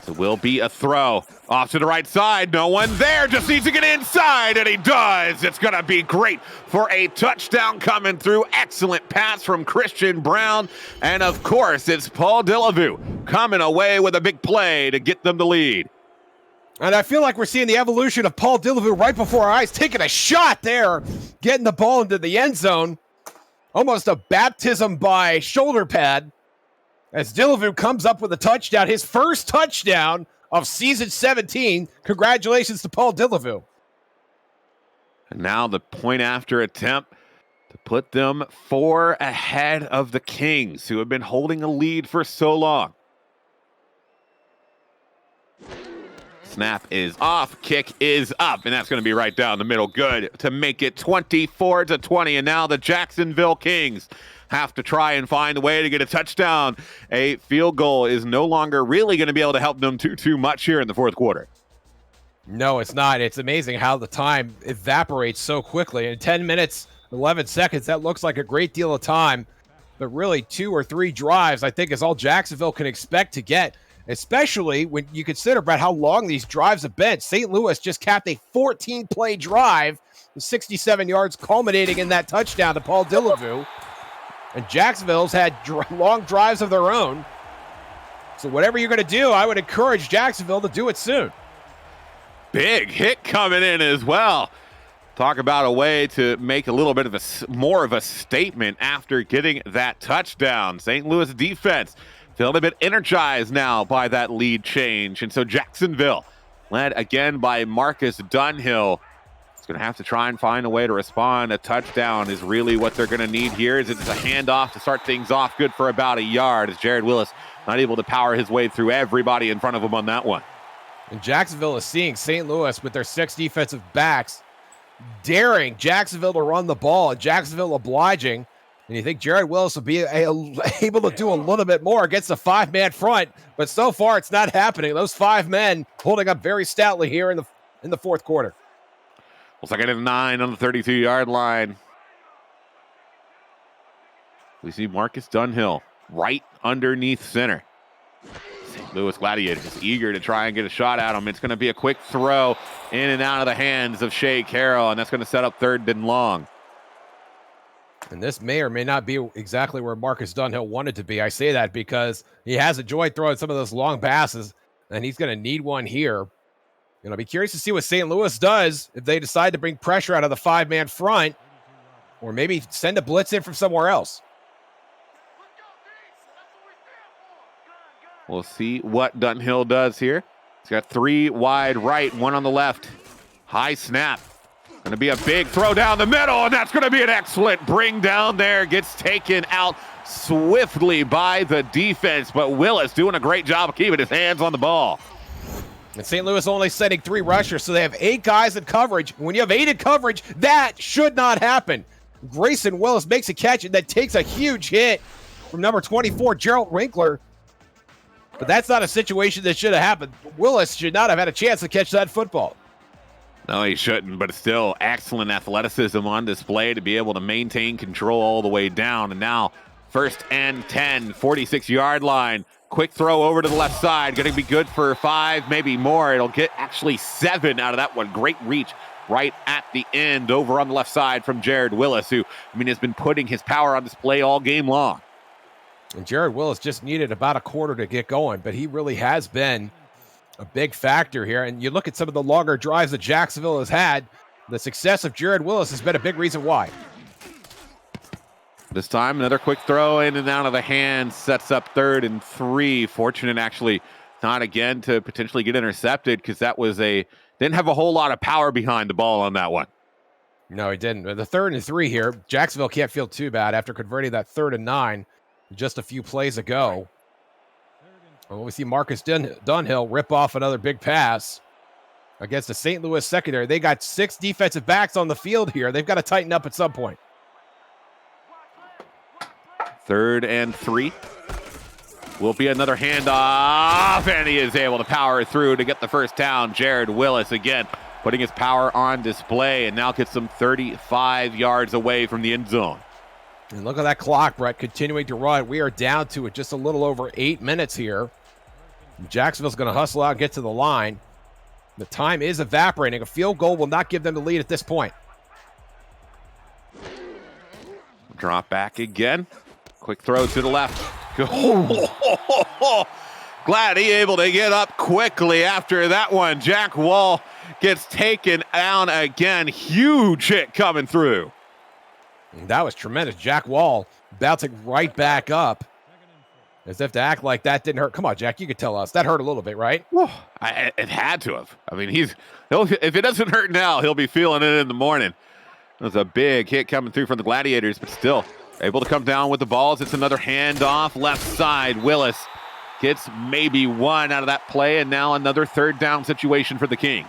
It will be a throw off to the right side. No one there, just needs to get inside, and he does. It's going to be great for a touchdown coming through. Excellent pass from Christian Brown. And, of course, it's Paul Delavu coming away with a big play to get them the lead. And I feel like we're seeing the evolution of Paul Delavu right before our eyes, taking a shot there, getting the ball into the end zone. Almost a baptism by shoulder pad as Delavu comes up with a touchdown, his first touchdown of season 17. Congratulations to Paul Delavu. And now the point after attempt to put them 4 ahead of the Kings, who have been holding a lead for so long. Snap is off, kick is up, and that's going to be right down the middle. Good to make it 24-20, and now the Jacksonville Kings have to try and find a way to get a touchdown. A field goal is no longer really going to be able to help them too much here in the fourth quarter. No, it's not. It's amazing how the time evaporates so quickly. In 10 minutes, 11 seconds, that looks like a great deal of time. But really, 2 or 3 drives, I think, is all Jacksonville can expect to get, especially when you consider about how long these drives have been. St. Louis just capped a 14-play drive, 67 yards culminating in that touchdown to Paul Delavu. And Jacksonville's had long drives of their own. So whatever you're going to do, I would encourage Jacksonville to do it soon. Big hit coming in as well. Talk about a way to make a little bit of more of a statement after getting that touchdown. St. Louis defense feeling a bit energized now by that lead change. And so Jacksonville, led again by Marcus Dunhill, is going to have to try and find a way to respond. A touchdown is really what they're going to need here. It's a handoff to start things off, good for about a yard, as Jared Willis not able to power his way through everybody in front of him on that one. And Jacksonville is seeing St. Louis with their 6 defensive backs daring Jacksonville to run the ball, and Jacksonville obliging. And you think Jared Willis will be able to do a little bit more against a 5-man front, but so far it's not happening. Those 5 men holding up very stoutly here in the fourth quarter. Well, 2nd and 9 on the 32-yard line. We see Marcus Dunhill right underneath center. St. Louis Gladiators eager to try and get a shot at him. It's going to be a quick throw in and out of the hands of Shea Carroll, and that's going to set up 3rd and long. And this may or may not be exactly where Marcus Dunhill wanted to be. I say that because he has enjoyed throwing some of those long passes, and he's going to need one here. I'll be curious to see what St. Louis does if they decide to bring pressure out of the 5-man front, or maybe send a blitz in from somewhere else. We'll see what Dunhill does here. He's got 3 wide right, 1 on the left. High snap. Going to be a big throw down the middle, and that's going to be an excellent bring down there. Gets taken out swiftly by the defense, but Willis doing a great job of keeping his hands on the ball. And St. Louis only sending 3 rushers, so they have 8 guys in coverage. When you have 8 in coverage, that should not happen. Grayson Willis makes a catch and then takes a huge hit from number 24, Gerald Winkler. But that's not a situation that should have happened. Willis should not have had a chance to catch that football. No, he shouldn't, but still excellent athleticism on display to be able to maintain control all the way down. And now 1st and 10, 46-yard line. Quick throw over to the left side. Going to be good for 5, maybe more. It'll get actually 7 out of that one. Great reach right at the end over on the left side from Jared Willis, who, has been putting his power on display all game long. And Jared Willis just needed about a quarter to get going, but he really has been a big factor here. And you look at some of the longer drives that Jacksonville has had, the success of Jared Willis has been a big reason why. This time, another quick throw in and out of the hand sets up 3rd and 3. Fortunate actually not again to potentially get intercepted, because that was didn't have a whole lot of power behind the ball on that one. No, he didn't. The 3rd and 3 here, Jacksonville can't feel too bad after converting that 3rd and 9 just a few plays ago. Well, we see Marcus Dunhill rip off another big pass against the St. Louis secondary. They got 6 defensive backs on the field here. They've got to tighten up at some point. 3rd and 3. Will be another handoff, and he is able to power through to get the first down. Jared Willis again putting his power on display, and now gets them 35 yards away from the end zone. And look at that clock, Brett, continuing to run. We are down to it just a little over 8 minutes here. Jacksonville's going to hustle out and get to the line. The time is evaporating. A field goal will not give them the lead at this point. Drop back again. Quick throw to the left. Glad he able to get up quickly after that one. Jack Wall gets taken down again. Huge hit coming through. That was tremendous. Jack Wall bouncing right back up. As if to act like that didn't hurt. Come on, Jack, you could tell us. That hurt a little bit, right? It had to have. I mean, if it doesn't hurt now, he'll be feeling it in the morning. It was a big hit coming through from the Gladiators, but still able to come down with the balls. It's another handoff left side. Willis gets maybe one out of that play, and now another third down situation for the Kings.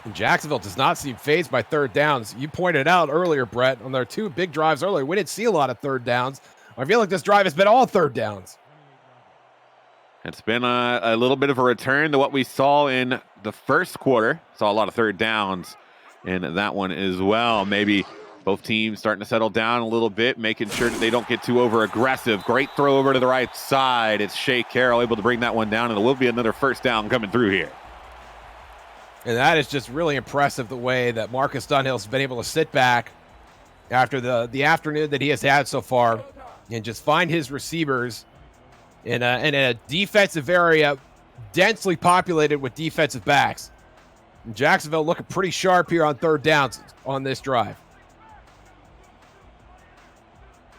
And Jacksonville does not seem fazed by third downs. You pointed out earlier, Brett, on their two big drives earlier, we didn't see a lot of third downs. I feel like this drive has been all third downs. It's been a little bit of a return to what we saw in the first quarter. Saw a lot of third downs in that one as well. Maybe both teams starting to settle down a little bit, making sure that they don't get too over aggressive. Great throw over to the right side. It's Shea Carroll able to bring that one down, and it will be another first down coming through here. And that is just really impressive, the way that Marcus Dunhill's been able to sit back after the afternoon that he has had so far and just find his receivers in a defensive area densely populated with defensive backs. And Jacksonville looking pretty sharp here on third downs on this drive.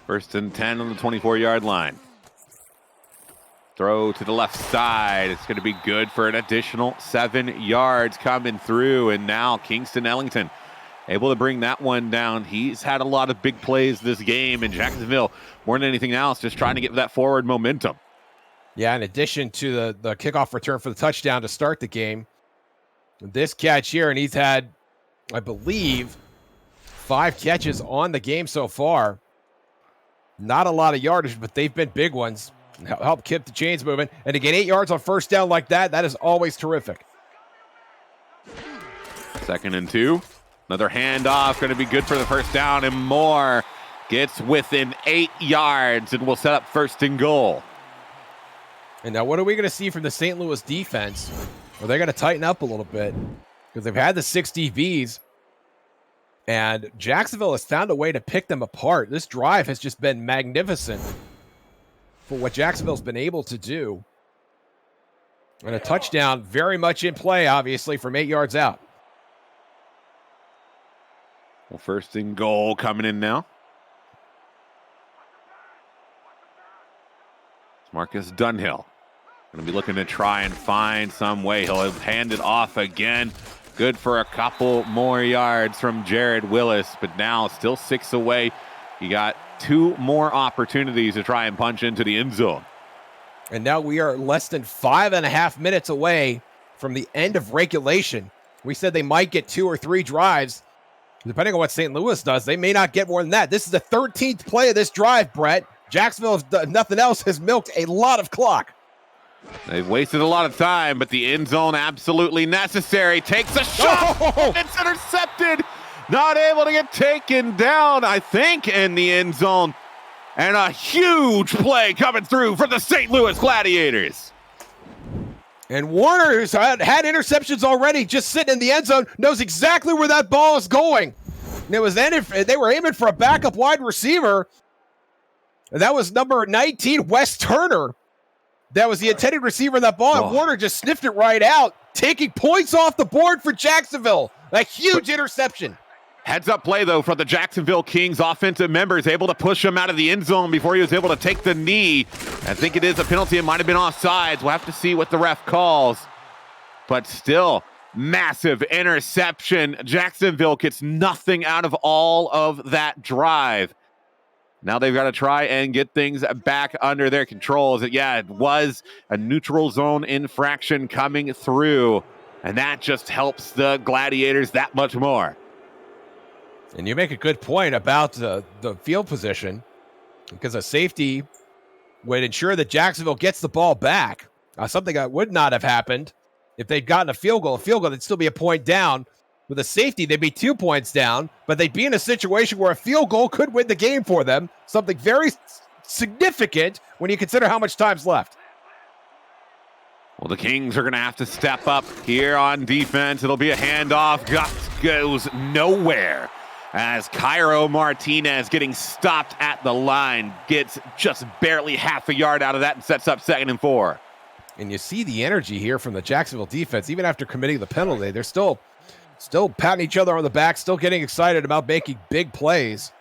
1st and 10 on the 24-yard line. Throw to the left side. It's going to be good for an additional 7 yards coming through. And now Kingston Ellington able to bring that one down. He's had a lot of big plays this game, and Jacksonville, more than anything else, just trying to get that forward momentum. Yeah, in addition to the kickoff return for the touchdown to start the game, this catch here, and he's had, I believe, 5 catches on the game so far. Not a lot of yardage, but they've been big ones. Help keep the chains moving. And to get 8 yards on first down like that, that is always terrific. 2nd and 2. Another handoff, going to be good for the first down, and Moore gets within 8 yards and will set up 1st and goal. And now what are we going to see from the St. Louis defense? Are they going to tighten up a little bit? Because they've had the 6 DBs, and Jacksonville has found a way to pick them apart. This drive has just been magnificent for what Jacksonville's been able to do. And a touchdown very much in play, obviously, from 8 yards out. Well, 1st and goal coming in now. It's Marcus Dunhill. Going to be looking to try and find some way. He'll hand it off again. Good for a couple more yards from Jared Willis, but now still 6 away. You got 2 more opportunities to try and punch into the end zone. And now we are less than 5.5 minutes away from the end of regulation. We said they might get 2 or 3 drives. Depending on what St. Louis does, they may not get more than that. This is the 13th play of this drive, Brett. Jacksonville, if nothing else, has milked a lot of clock. They've wasted a lot of time, but the end zone absolutely necessary. Takes a shot. Oh! It's intercepted. Not able to get taken down, I think, in the end zone. And a huge play coming through for the St. Louis Gladiators. And Warner, who's had interceptions already, just sitting in the end zone, knows exactly where that ball is going. And it was they were aiming for a backup wide receiver. And that was number 19, Wes Turner. That was the intended receiver of that ball. And Warner just sniffed it right out, taking points off the board for Jacksonville. A huge interception. Heads up play, though, for the Jacksonville Kings offensive members, able to push him out of the end zone before he was able to take the knee. I think it is a penalty. It might have been offsides. We'll have to see what the ref calls. But still, massive interception. Jacksonville gets nothing out of all of that drive. Now they've got to try and get things back under their control. It was a neutral zone infraction coming through, and that just helps the Gladiators that much more. And you make a good point about the field position, because a safety would ensure that Jacksonville gets the ball back. Something that would not have happened if they'd gotten a field goal. A field goal, they'd still be a point down. With a safety, they'd be 2 points down, but they'd be in a situation where a field goal could win the game for them. Something very significant when you consider how much time's left. Well, the Kings are going to have to step up here on defense. It'll be a handoff. Goes nowhere. as Cairo Martinez getting stopped at the line, gets just barely half a yard out of that and sets up 2nd and 4. And you see the energy here from the Jacksonville defense. Even after committing the penalty, they're still patting each other on the back, still getting excited about making big plays.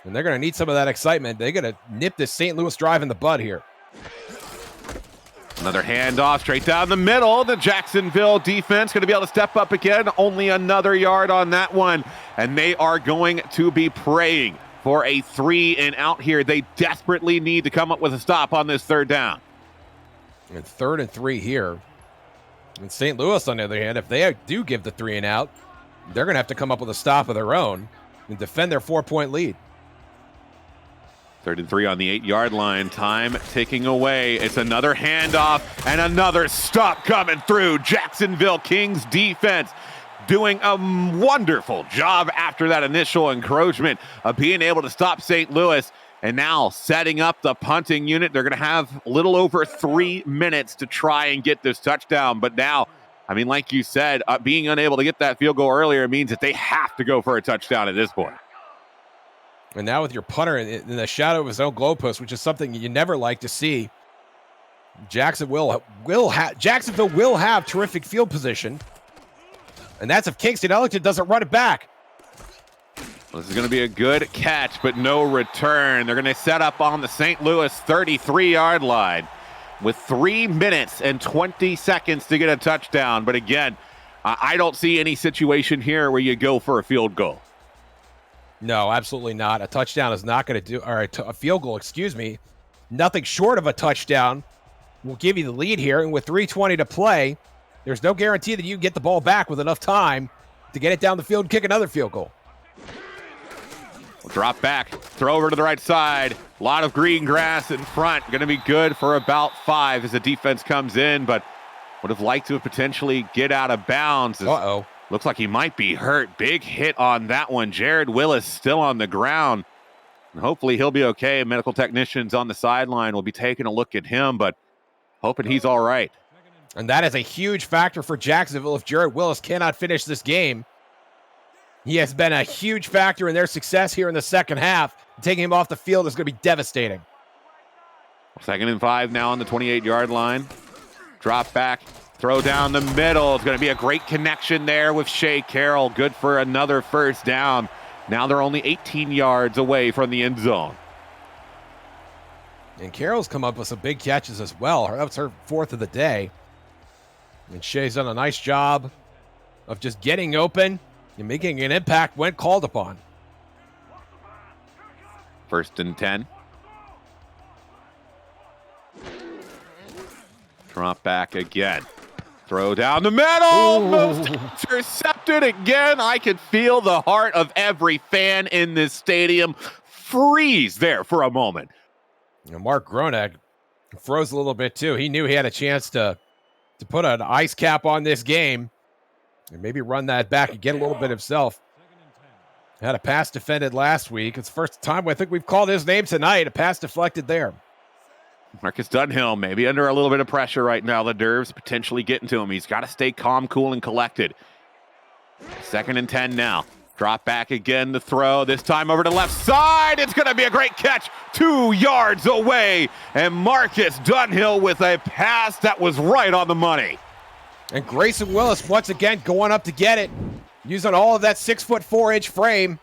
And they're going to need some of that excitement. They're going to nip this St. Louis drive in the bud here. Another handoff straight down the middle. The Jacksonville defense going to be able to step up again. Only another yard on that one. And they are going to be praying for a 3-and-out here. They desperately need to come up with a stop on this 3rd down. And 3rd and 3 here. And St. Louis, on the other hand, if they do give the 3-and-out, they're going to have to come up with a stop of their own and defend their 4-point lead. 3rd and 3 on the 8-yard line. Time ticking away. It's another handoff and another stop coming through. Jacksonville Kings defense doing a wonderful job after that initial encroachment of being able to stop St. Louis. And now setting up the punting unit. They're going to have a little over 3 minutes to try and get this touchdown. But now, I mean, like you said, being unable to get that field goal earlier means that they have to go for a touchdown at this point. And now with your punter in the shadow of his own goalpost, which is something you never like to see, Jacksonville will have terrific field position. And that's if Kingston Ellington doesn't run it back. Well, this is going to be a good catch, but no return. They're going to set up on the St. Louis 33-yard line with 3 minutes and 20 seconds to get a touchdown. But again, I don't see any situation here where you go for a field goal. No, absolutely not. A touchdown is not going to do, or a field goal, excuse me. Nothing short of a touchdown will give you the lead here. And with 3:20 to play, there's no guarantee that you can get the ball back with enough time to get it down the field and kick another field goal. We'll drop back, throw over to the right side. A lot of green grass in front. Going to be good for about 5 as the defense comes in, but would have liked to potentially get out of bounds. Uh-oh. Looks like he might be hurt. Big hit on that one. Jared Willis still on the ground. And hopefully he'll be okay. Medical technicians on the sideline will be taking a look at him, but hoping he's all right. And that is a huge factor for Jacksonville if Jared Willis cannot finish this game. He has been a huge factor in their success here in the second half. Taking him off the field is going to be devastating. 2nd and 5 now on the 28-yard line. Drop back. Throw down the middle. It's going to be a great connection there with Shea Carroll. Good for another 1st down. Now they're only 18 yards away from the end zone. And Carroll's come up with some big catches as well. That was her 4th of the day. And Shea's done a nice job of just getting open and making an impact when called upon. 1st and 10. Drop back again. Throw down the middle. Almost intercepted again. I could feel the heart of every fan in this stadium freeze there for a moment. And Mark Gronek froze a little bit too. He knew he had a chance to put an ice cap on this game and maybe run that back and get a little bit himself. Had a pass defended last week. It's the first time I think we've called his name tonight. A pass deflected there. Marcus Dunhill maybe under a little bit of pressure right now. The nerves potentially getting to him. He's got to stay calm, cool, and collected. 2nd and 10 now. Drop back again to throw. This time over to left side. It's going to be a great catch 2 yards away. And Marcus Dunhill with a pass that was right on the money. And Grayson Willis once again going up to get it. Using all of that 6'4" frame.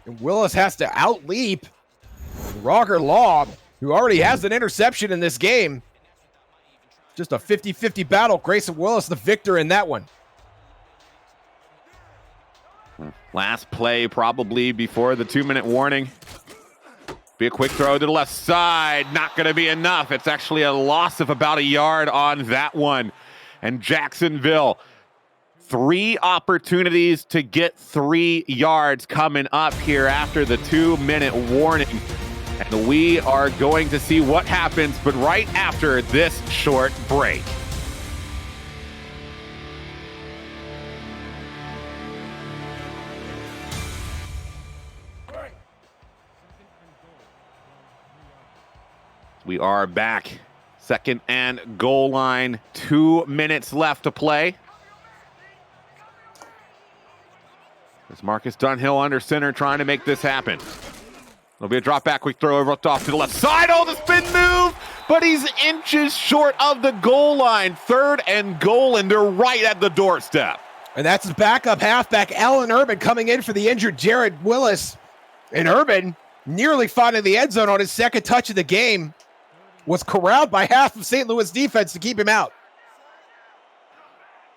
And Willis has to outleap Roger Law, who already has an interception in this game. Just a 50-50 battle. Grayson Willis the victor in that one. Last play probably before the 2-minute warning. Be a quick throw to the left side. Not going to be enough. It's actually a loss of about a yard on that one. And Jacksonville, 3 opportunities to get 3 yards coming up here after the 2-minute warning. And we are going to see what happens, but right after this short break. We are back. 2nd and goal line. 2 minutes left to play. As Marcus Dunhill under center trying to make this happen. It'll be a drop back, quick throw over off to the left side. Oh, the spin move, but he's inches short of the goal line. 3rd and goal, and they're right at the doorstep. And that's his backup halfback, Allen Urban, coming in for the injured Jared Willis. And Urban, nearly finding the end zone on his second touch of the game, was corralled by half of St. Louis defense to keep him out.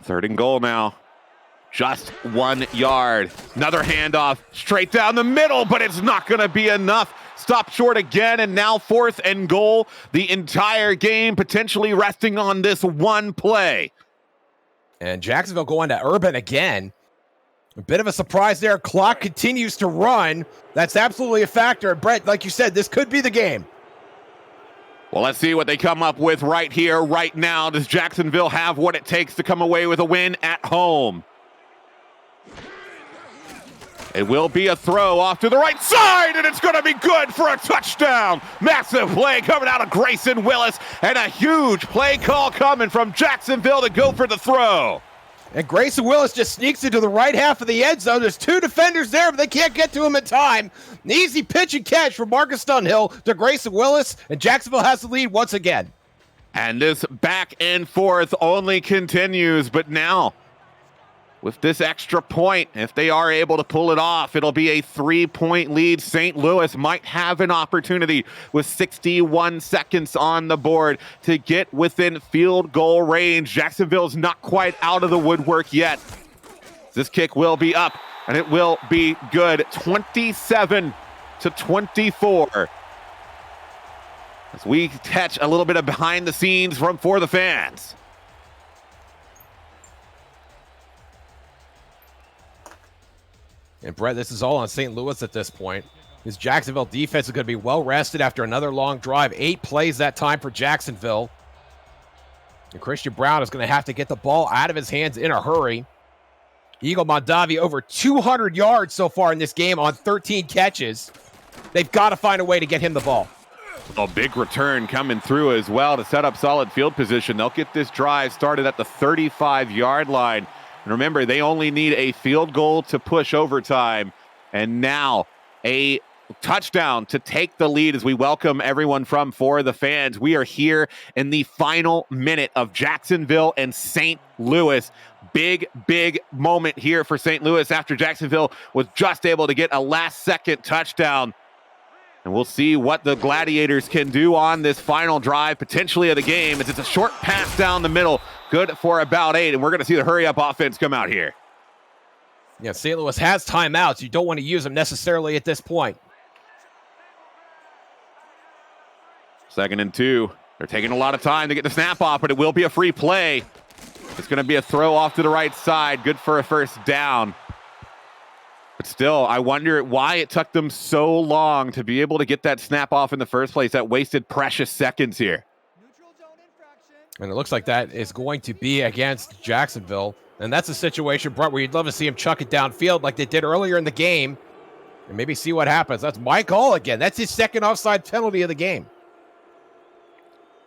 3rd and goal now. Just 1 yard. Another handoff straight down the middle, but it's not going to be enough. Stop short again, and now 4th and goal. The entire game potentially resting on this one play. And Jacksonville going to Urban again. A bit of a surprise there. Clock continues to run. That's absolutely a factor. Brett, like you said, this could be the game. Well, let's see what they come up with right here, right now. Does Jacksonville have what it takes to come away with a win at home? It will be a throw off to the right side, and it's going to be good for a touchdown. Massive play coming out of Grayson Willis, and a huge play call coming from Jacksonville to go for the throw. And Grayson Willis just sneaks into the right half of the end zone. There's 2 defenders there, but they can't get to him in time. An easy pitch and catch from Marcus Dunhill to Grayson Willis, and Jacksonville has the lead once again. And this back and forth only continues, but now, with this extra point, if they are able to pull it off, it'll be a 3-point lead. St. Louis might have an opportunity with 61 seconds on the board to get within field goal range. Jacksonville's not quite out of the woodwork yet. This kick will be up, and it will be good. 27-24. As we catch a little bit of behind the scenes from For the Fans. And Brett, this is all on St. Louis at this point. This Jacksonville defense is going to be well rested after another long drive. 8 plays that time for Jacksonville. And Christian Brown is going to have to get the ball out of his hands in a hurry. Eagle Mondavi over 200 yards so far in this game on 13 catches. They've got to find a way to get him the ball. A big return coming through as well to set up solid field position. They'll get this drive started at the 35-yard line. And remember, they only need a field goal to push overtime. And now a touchdown to take the lead as we welcome everyone from For the Fans. We are here in the final minute of Jacksonville and St. Louis. Big, big moment here for St. Louis after Jacksonville was just able to get a last-second touchdown. And we'll see what the Gladiators can do on this final drive, potentially of the game, as it's a short pass down the middle, good for about 8, and we're going to see the hurry-up offense come out here. Yeah, St. Louis has timeouts. You don't want to use them necessarily at this point. 2nd and 2. They're taking a lot of time to get the snap off, but it will be a free play. It's going to be a throw off to the right side, good for a first down. But still, I wonder why it took them so long to be able to get that snap off in the first place. That wasted precious seconds here. And it looks like that is going to be against Jacksonville. And that's a situation, Brett, where you'd love to see him chuck it downfield like they did earlier in the game. And maybe see what happens. That's Mike Hall again. That's his second offside penalty of the game.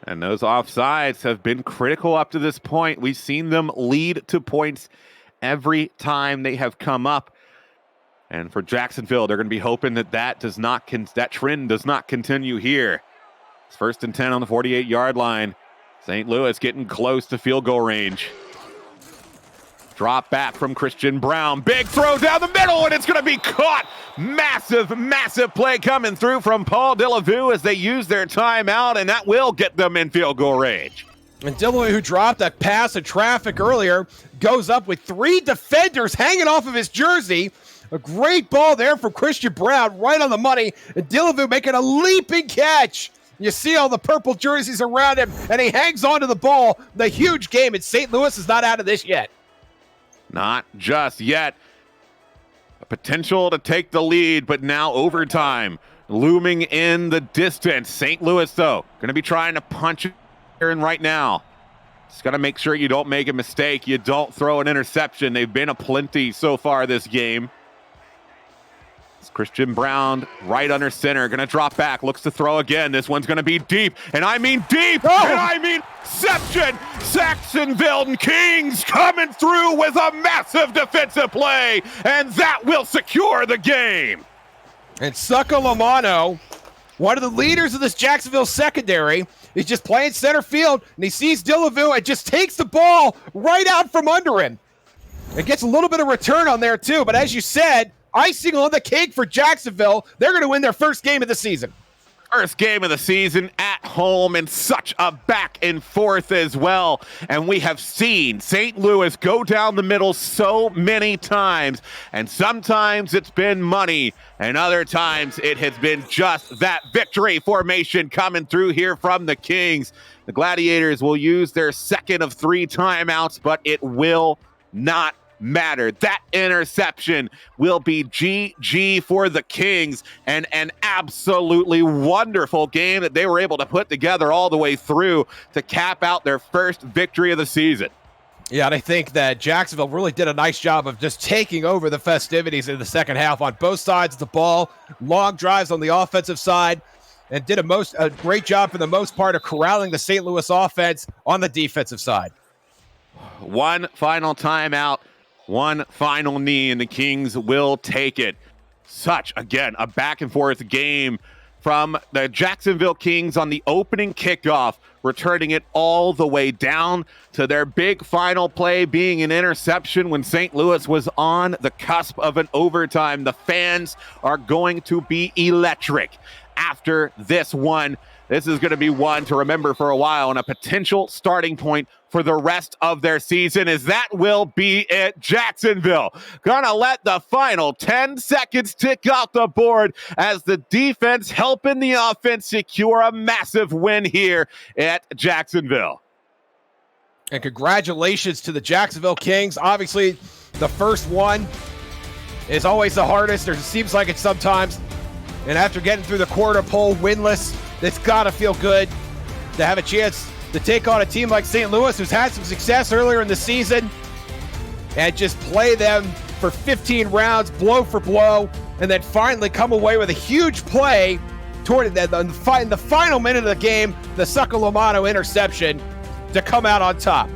And those offsides have been critical up to this point. We've seen them lead to points every time they have come up. And for Jacksonville, they're going to be hoping that that trend does not continue here. It's 1st and 10 on the 48-yard line. St. Louis getting close to field goal range. Drop back from Christian Brown. Big throw down the middle, and it's going to be caught. Massive, massive play coming through from Paul Delavue as they use their timeout, and that will get them in field goal range. And Delavue, who dropped that pass in traffic earlier, goes up with 3 defenders hanging off of his jersey. A great ball there from Christian Brown, right on the money. And Delavue making a leaping catch. You see all the purple jerseys around him, and he hangs on to the ball. The huge game, and St. Louis is not out of this yet. Not just yet. A potential to take the lead, but now overtime looming in the distance. St. Louis, though, going to be trying to punch it in right now. Just got to make sure you don't make a mistake. You don't throw an interception. They've been aplenty so far this game. It's Christian Brown right under center, gonna drop back, looks to throw again. This one's gonna be deep, and I mean deep, and I mean exception. Jacksonville Kings coming through with a massive defensive play, and that will secure the game. And Succo Lomano, one of the leaders of this Jacksonville secondary, is just playing center field, and he sees Delavu and just takes the ball right out from under him. It gets a little bit of return on there too, but as you said, icing on the cake for Jacksonville. They're going to win their first game of the season. First game of the season at home, and such a back and forth as well. And we have seen St. Louis go down the middle so many times, and sometimes it's been money, and other times it has been just that victory formation coming through here from the Kings. The Gladiators will use their second of 3 timeouts, but it will not matter. That interception will be GG for the Kings, and an absolutely wonderful game that they were able to put together all the way through to cap out their first victory of the season. Yeah, and I think that Jacksonville really did a nice job of just taking over the festivities in the second half on both sides of the ball. Long drives on the offensive side, and did a great job for the most part of corralling the St. Louis offense on the defensive side. One final timeout, one final knee, and the Kings will take it. Such, again, a back and forth game from the Jacksonville Kings on the opening kickoff, returning it all the way down to their big final play being an interception when St. Louis was on the cusp of an overtime. The fans are going to be electric after this one. This is going to be one to remember for a while, and a potential starting point for the rest of their season, as that will be it. Jacksonville gonna let the final 10 seconds tick off the board as the defense helping the offense secure a massive win here at Jacksonville. And congratulations to the Jacksonville Kings. Obviously, the first one is always the hardest, or it seems like it sometimes. And after getting through the quarter pole winless, it's got to feel good to have a chance to take on a team like St. Louis, who's had some success earlier in the season, and just play them for 15 rounds, blow for blow, and then finally come away with a huge play toward in the final minute of the game, the Succo Lomano interception to come out on top.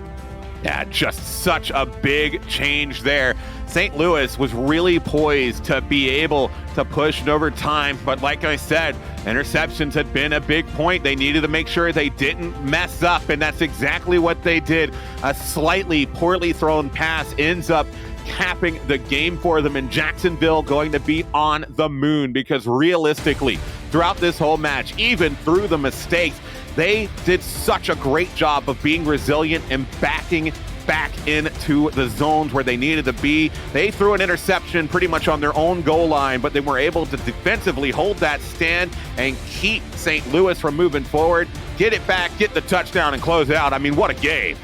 Yeah, just such a big change there. St. Louis was really poised to be able to push in overtime, but like I said, interceptions had been a big point. They needed to make sure they didn't mess up, and that's exactly what they did. A slightly poorly thrown pass ends up capping the game for them, and Jacksonville going to be on the moon, because realistically, throughout this whole match, even through the mistakes, they did such a great job of being resilient and backing back into the zones where they needed to be. They threw an interception pretty much on their own goal line, but they were able to defensively hold that stand and keep St. Louis from moving forward, get it back, get the touchdown, and close out. I mean, what a game.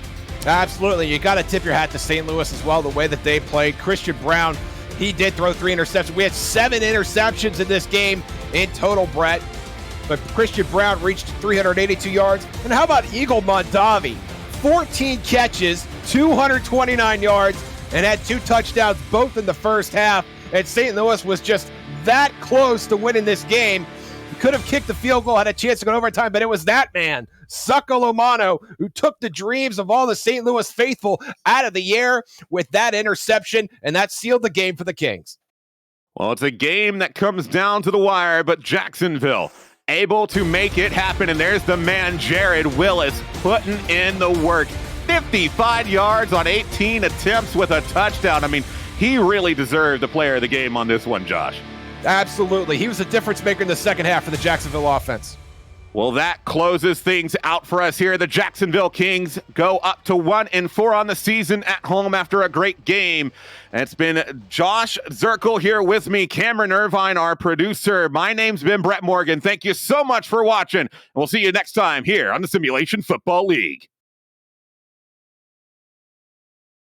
Absolutely. You got to tip your hat to St. Louis as well, the way that they played. Christian Brown, he did throw 3 interceptions. We had 7 interceptions in this game in total, Brett. But Christian Brown reached 382 yards. And how about Eagle Mondavi? 14 catches, 229 yards, and had 2 touchdowns, both in the first half. And St. Louis was just that close to winning this game. Could have kicked the field goal, had a chance to go to overtime, but it was that man, Succo Lomano, who took the dreams of all the St. Louis faithful out of the air with that interception, and that sealed the game for the Kings. Well, it's a game that comes down to the wire, but Jacksonville able to make it happen, and there's the man, Jared Willis, putting in the work. 55 yards on 18 attempts with a touchdown. I mean, he really deserved the player of the game on this one, Josh. Absolutely. He was a difference maker in the second half for the Jacksonville offense. Well, that closes things out for us here. The Jacksonville Kings go up to 1-4 on the season at home after a great game. And it's been Josh Zirkle here with me, Cameron Irvine, our producer. My name's been Brett Morgan. Thank you so much for watching. We'll see you next time here on the Simulation Football League.